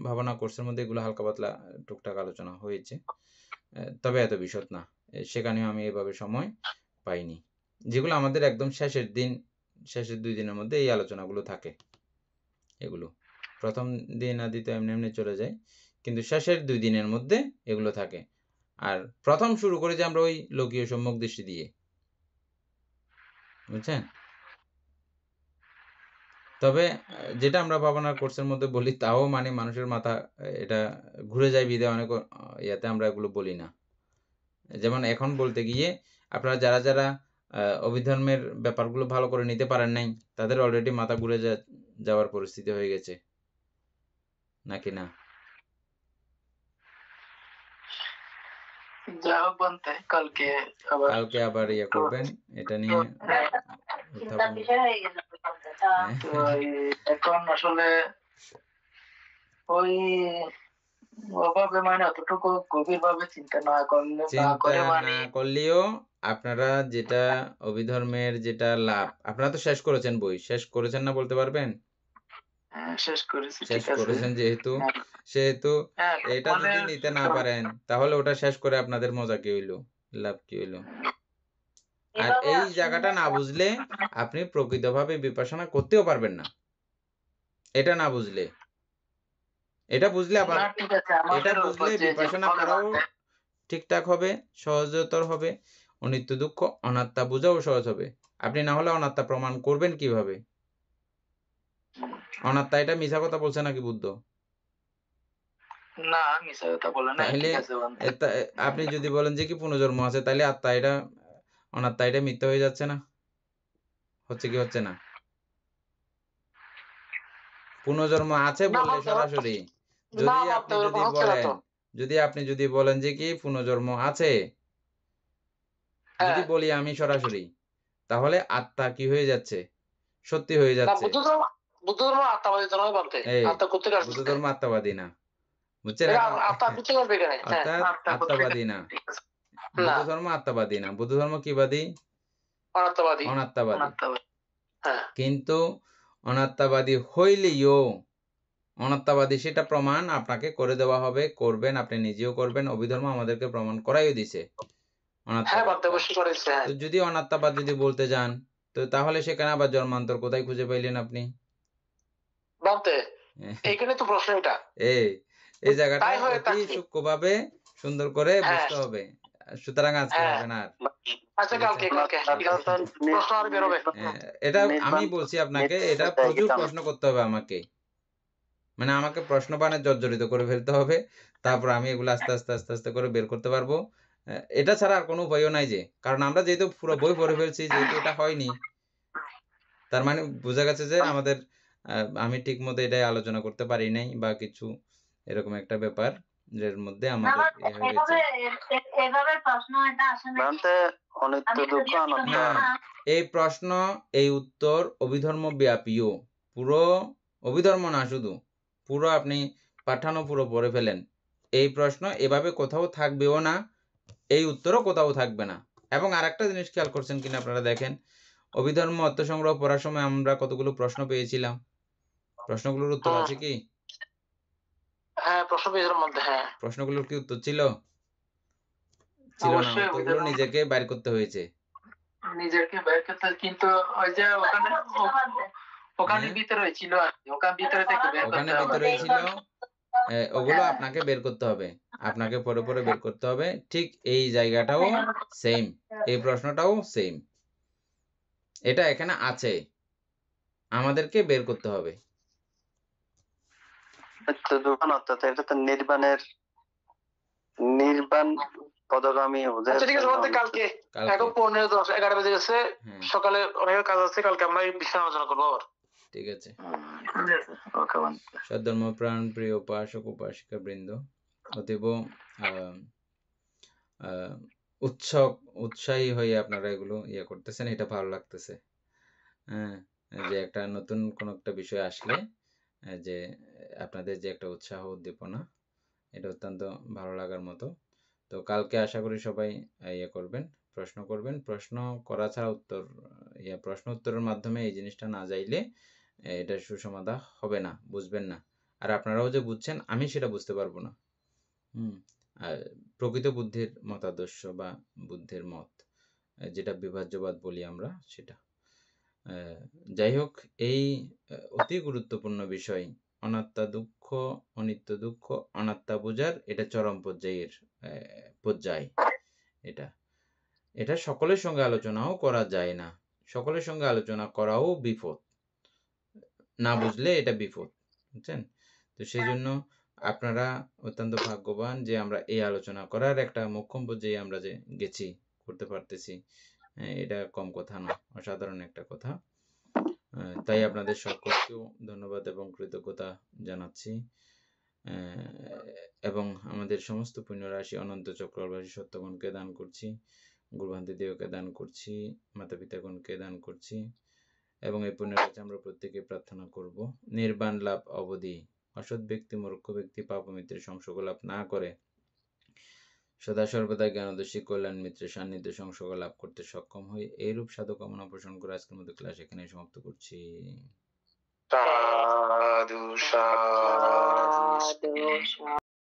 ভাবনা কোর্সের মধ্যে এগুলো হালকা পাতলা টুকটাক আলোচনা হয়েছে, তবে এত বিশদ না। সেখানেও আমি এভাবে সময় পাইনি। যেগুলো আমাদের একদম শেষের 2 দিনের মধ্যে এই আলোচনাগুলো থাকে, এগুলো প্রথম দিন আদি তো এমনি এমনি চলে যায়, কিন্তু শেষের 2 দিনের মধ্যে এগুলো থাকে। আর প্রথম শুরু করে যে আমরা ওই লোকীয় সম্মুখ দৃষ্টি দিয়ে, বুঝছেন? তবে যেটা আমরা ভাবনার কোর্সের মধ্যে বলি, তাও মানে মানুষের মাথা এটা ঘুরে যায় বিধে অনেক ইয়াতে আমরা এগুলো বলি না। যেমন এখন বলতে গিয়ে আপনারা যারা অভিধর্মের ব্যাপারগুলো ভালো করে নিতে পারেন নাই, তাদের অলরেডি মাথা ঘুরে যাওয়ার পরিস্থিতি হয়ে গেছে, নাকি না? যা হোক বলতে কালকে আবার ইয়ে করবেন এটা নিয়ে উত্থাপন। তো এখন আসলে ওই ওভাবে মানে অতটুকু গভীর ভাবে চিন্তা না করলেও আপনারা যেটা অভিধর্মের যেটা লাভ, আপনারা তো শেষ করেছেন, বই শেষ করেছেন না বলতে পারবেন? শেষ করেছি, শেষ করেছেন সেহেতু এটা যদি নিতে না পারেন, তাহলে ওটা শেষ করে আপনাদের মজা কি হইলো, লাভ কি হইলো? আর এই জায়গাটা না বুঝলে আপনি প্রকৃতভাবে বিপাসনা করতেও পারবেন না, এটা না বুঝলে। এটা বুঝলে আবার বিপাসনা করাও ঠিকঠাক হবে, সহজতর হবে, অনিত্য দুঃখ অনাত্মা বোঝাও সহজ হবে। আপনি না হলে অনাত্মা প্রমাণ করবেন কিভাবে? অনাত্মা এটা মিছা কথা বলছে নাকি বুদ্ধ? না মিশা কথা বলে না, তাহলে ঠিক আছে বন্ধু। আপনি যদি বলেন যে কি পুনর্জন্ম আছে, তাহলে আত্মা এটা অনাত্মা এটা মিথ্যা হয়ে যাচ্ছে না? হচ্ছে কি হচ্ছে না? পুনর্জন্ম আছে না বললে মানতে সরাসরি, না যদি মানতে আপনি ওরকম যদি হচ্ছে না তো। আপনি বলেন যে কি পুনর্জন্ম আছে, যদি হ্যাঁ, বলি আমি সরাসরি, তাহলে আত্মা কি হয়ে যাচ্ছে? সত্যি হয়ে না যাচ্ছে। বুদ্ধ ধর্ম আত্মাবাদী ধর্মই মানতে। এই আত্মা কোথেকে বুদ্ধ আসবে? ধর্ম আত্মাবাদী না, বুঝছেন? এটা এখন আত্মা কোথেকে আসবে এখানে? হ্যাঁ, অর্থাৎ আত্মা কোথায় আত্মাবাদী না। ঠিক আছে, না বুদ্ধ ধর্ম আত্মাবাদী না, বুদ্ধ ধর্ম কি বাদী? অনাত্মাবাদী। অনাত্মাবাদী। অনাত্মাবাদী। হ্যাঁ, কিন্তু অনাত্মাবাদী হইলেও, অনাত্মাবাদী সেটা প্রমাণ আপনাকে করে দেওয়া হবে, করবেন, আপনি নিজেও করবেন। অভিধর্ম আমাদেরকে প্রমাণ করাইও দিছে হ্যাঁ অনাত্মাবাদ। মানতে অবশ্যই করেছে। হ্যাঁ, তো যদি অনাত্মাবাদ যদি বলতে যান, তো তাহলে সেখানে আবার জন্মান্তর কোথায় খুঁজে পাইলেন আপনি? মানতে এইখানে তো প্রশ্ন এটা। এই জায়গাটা তাই হয়ে অতি থাকছে। সূক্ষ্মভাবে সুন্দর করে হ্যাঁ, বুঝতে হবে। সুতরাং আজকে হ্যাঁ, হবে না আর, আচ্ছা কালকে বুঝেছেন? ঠিক আছে, প্রশ্ন আর বেরোবে। এটা আমি বলছি আপনাকে, এটা প্রচুর প্রশ্ন করতে হবে আমাকে, মানে আমাকে প্রশ্ন বানে জর্জরিত করে ফেলতে হবে, তারপর আমি এগুলো আস্তে আস্তে আস্তে আস্তে করে বের করতে পারবো। এটা ছাড়া আর কোনো উপায়ও নাই, যে কারণ আমরা যেহেতু পুরো বই পড়ে ফেলছি, যেহেতু এটা হয়নি, তার মানে বোঝা গেছে যে আমাদের আমি ঠিক মতো এটাই আলোচনা করতে পারি নাই, বা কিছু এরকম একটা ব্যাপার এর মধ্যে আমাদের হয়ে গেছে। না, এই প্রশ্ন, এই উত্তর অভিধর্ম ব্যাপীও, পুরো অভিধর্ম না, শুধু পুরো আপনি পাঠানো পুরো পড়ে ফেলেন, এই প্রশ্ন এভাবে কোথাও থাকবেও না, এই উত্তরও কোথাও থাকবে না। এবং আরেকটা জিনিস খেয়াল করছেন কিনা আপনারা দেখেন, অভিধর্ম অর্থ সংগ্রহ পড়ার সময় আমরা কতগুলো প্রশ্ন পেয়েছিলাম, প্রশ্নগুলোর উত্তর আছে কি? হ্যাঁ, প্রশ্ন পেয়েছিলাম মধ্যে। হ্যাঁ, প্রশ্নগুলোর কি উত্তর ছিল? ছিল না, অবশ্যই উত্তরগুলো অভিধর্ম নিজেকে বাইর করতে হয়েছে। নিজেকে বের করতে, কিন্তু ওই যে ওখানে ওখানে হ্যাঁ, ভিতরে ছিল আর কি, ওখানে ভিতরে থেকে বের ওখানে করতে হবে। ভিতরে ছিল, ওগুলো আপনাকে বের করতে হবে, আপনাকে পরে পরে বের করতে হবে। ঠিক এই জায়গাটাও সেম, এই প্রশ্নটাও সেম, এটা এখানে আছে, আমাদেরকে বের করতে হবে। অর্থাৎ এটা তো নির্বাণ পদগামী আচ্ছা ঠিক আছে বলতে কালকে এখন 11:10 বেজে গেছে, হ্যাঁ, সকালে অনেক কাজ আছে, কালকে আমরা এই বিষয়ে আলোচনা করবো আবার। ঠিক আছে। ওকে বন্ধু। সদ্ধর্ম প্রাণ প্রিয় উপাসক উপাসিকা বৃন্দ, অতীব উৎসাহী হয়ে আপনারা এগুলো করতেছেন, এটা ভালো লাগতেছে। হ্যাঁ, যে একটা নতুন কোন একটা বিষয় আসলে যে আপনাদের যে একটা উৎসাহ উদ্দীপনা, এটা অত্যন্ত ভালো লাগার মতো। তো কালকে আশা করি সবাই করবেন, প্রশ্ন করবেন। প্রশ্ন করা ছাড়া উত্তর, প্রশ্ন উত্তরের মাধ্যমে এই জিনিসটা না যাইলে এটা সুসমাধা হবে না, বুঝবেন না। আর আপনারাও যে বুঝছেন, আমি সেটা বুঝতে পারবো না। প্রকৃত বুদ্ধির মতাদর্শ বা বুদ্ধের মত, যেটা বিভাজ্যবাদ বলি আমরা, সেটা। যাই হোক, এই অতি গুরুত্বপূর্ণ বিষয়, অনাত্মা দুঃখ, অনিত্য দুঃখ, অনাত্মা বোঝার এটা চরম পর্যায়। এটা সকলের সঙ্গে আলোচনাও করা যায় না, সকলের সঙ্গে আলোচনা করাও বিপদ, না বুঝলে এটা বিপদ, বুঝছেন? তো সেই জন্য আপনারা অত্যন্ত ভাগ্যবান যে আমরা এই আলোচনা করার একটা মোক্ষম পর্যায়ে আমরা যে গেছি, করতে পারতেছি, এটা কম কথা নয়, অসাধারণ একটা কথা। তাই আপনাদের সকলকেও ধন্যবাদ এবং কৃতজ্ঞতা জানাচ্ছি, এবং আমাদের সমস্ত পুণ্যরাশি অনন্ত চক্রবাসী সত্যগণকে দান করছি, গুরুভান্তি দেবকে দান করছি, মাতা পিতাগণকে দান করছি, এবং এই পুণ্যের কাছে আমরা প্রত্যেকে প্রার্থনা করব নির্বাণ লাভ অবধি অসৎ ব্যক্তি, মূর্খ ব্যক্তি, পাপ মিত্রের সংসর্গ লাভ না করে সদা সর্বদা জ্ঞানদর্শী কল্যাণ মিত্রের সান্নিধ্যে সংসর্গ লাভ করতে সক্ষম হই, এইরূপ সাধু কামনা পোষণ করে আজকের মতো ক্লাস এখানে সমাপ্ত করছি। সাধু সাধু।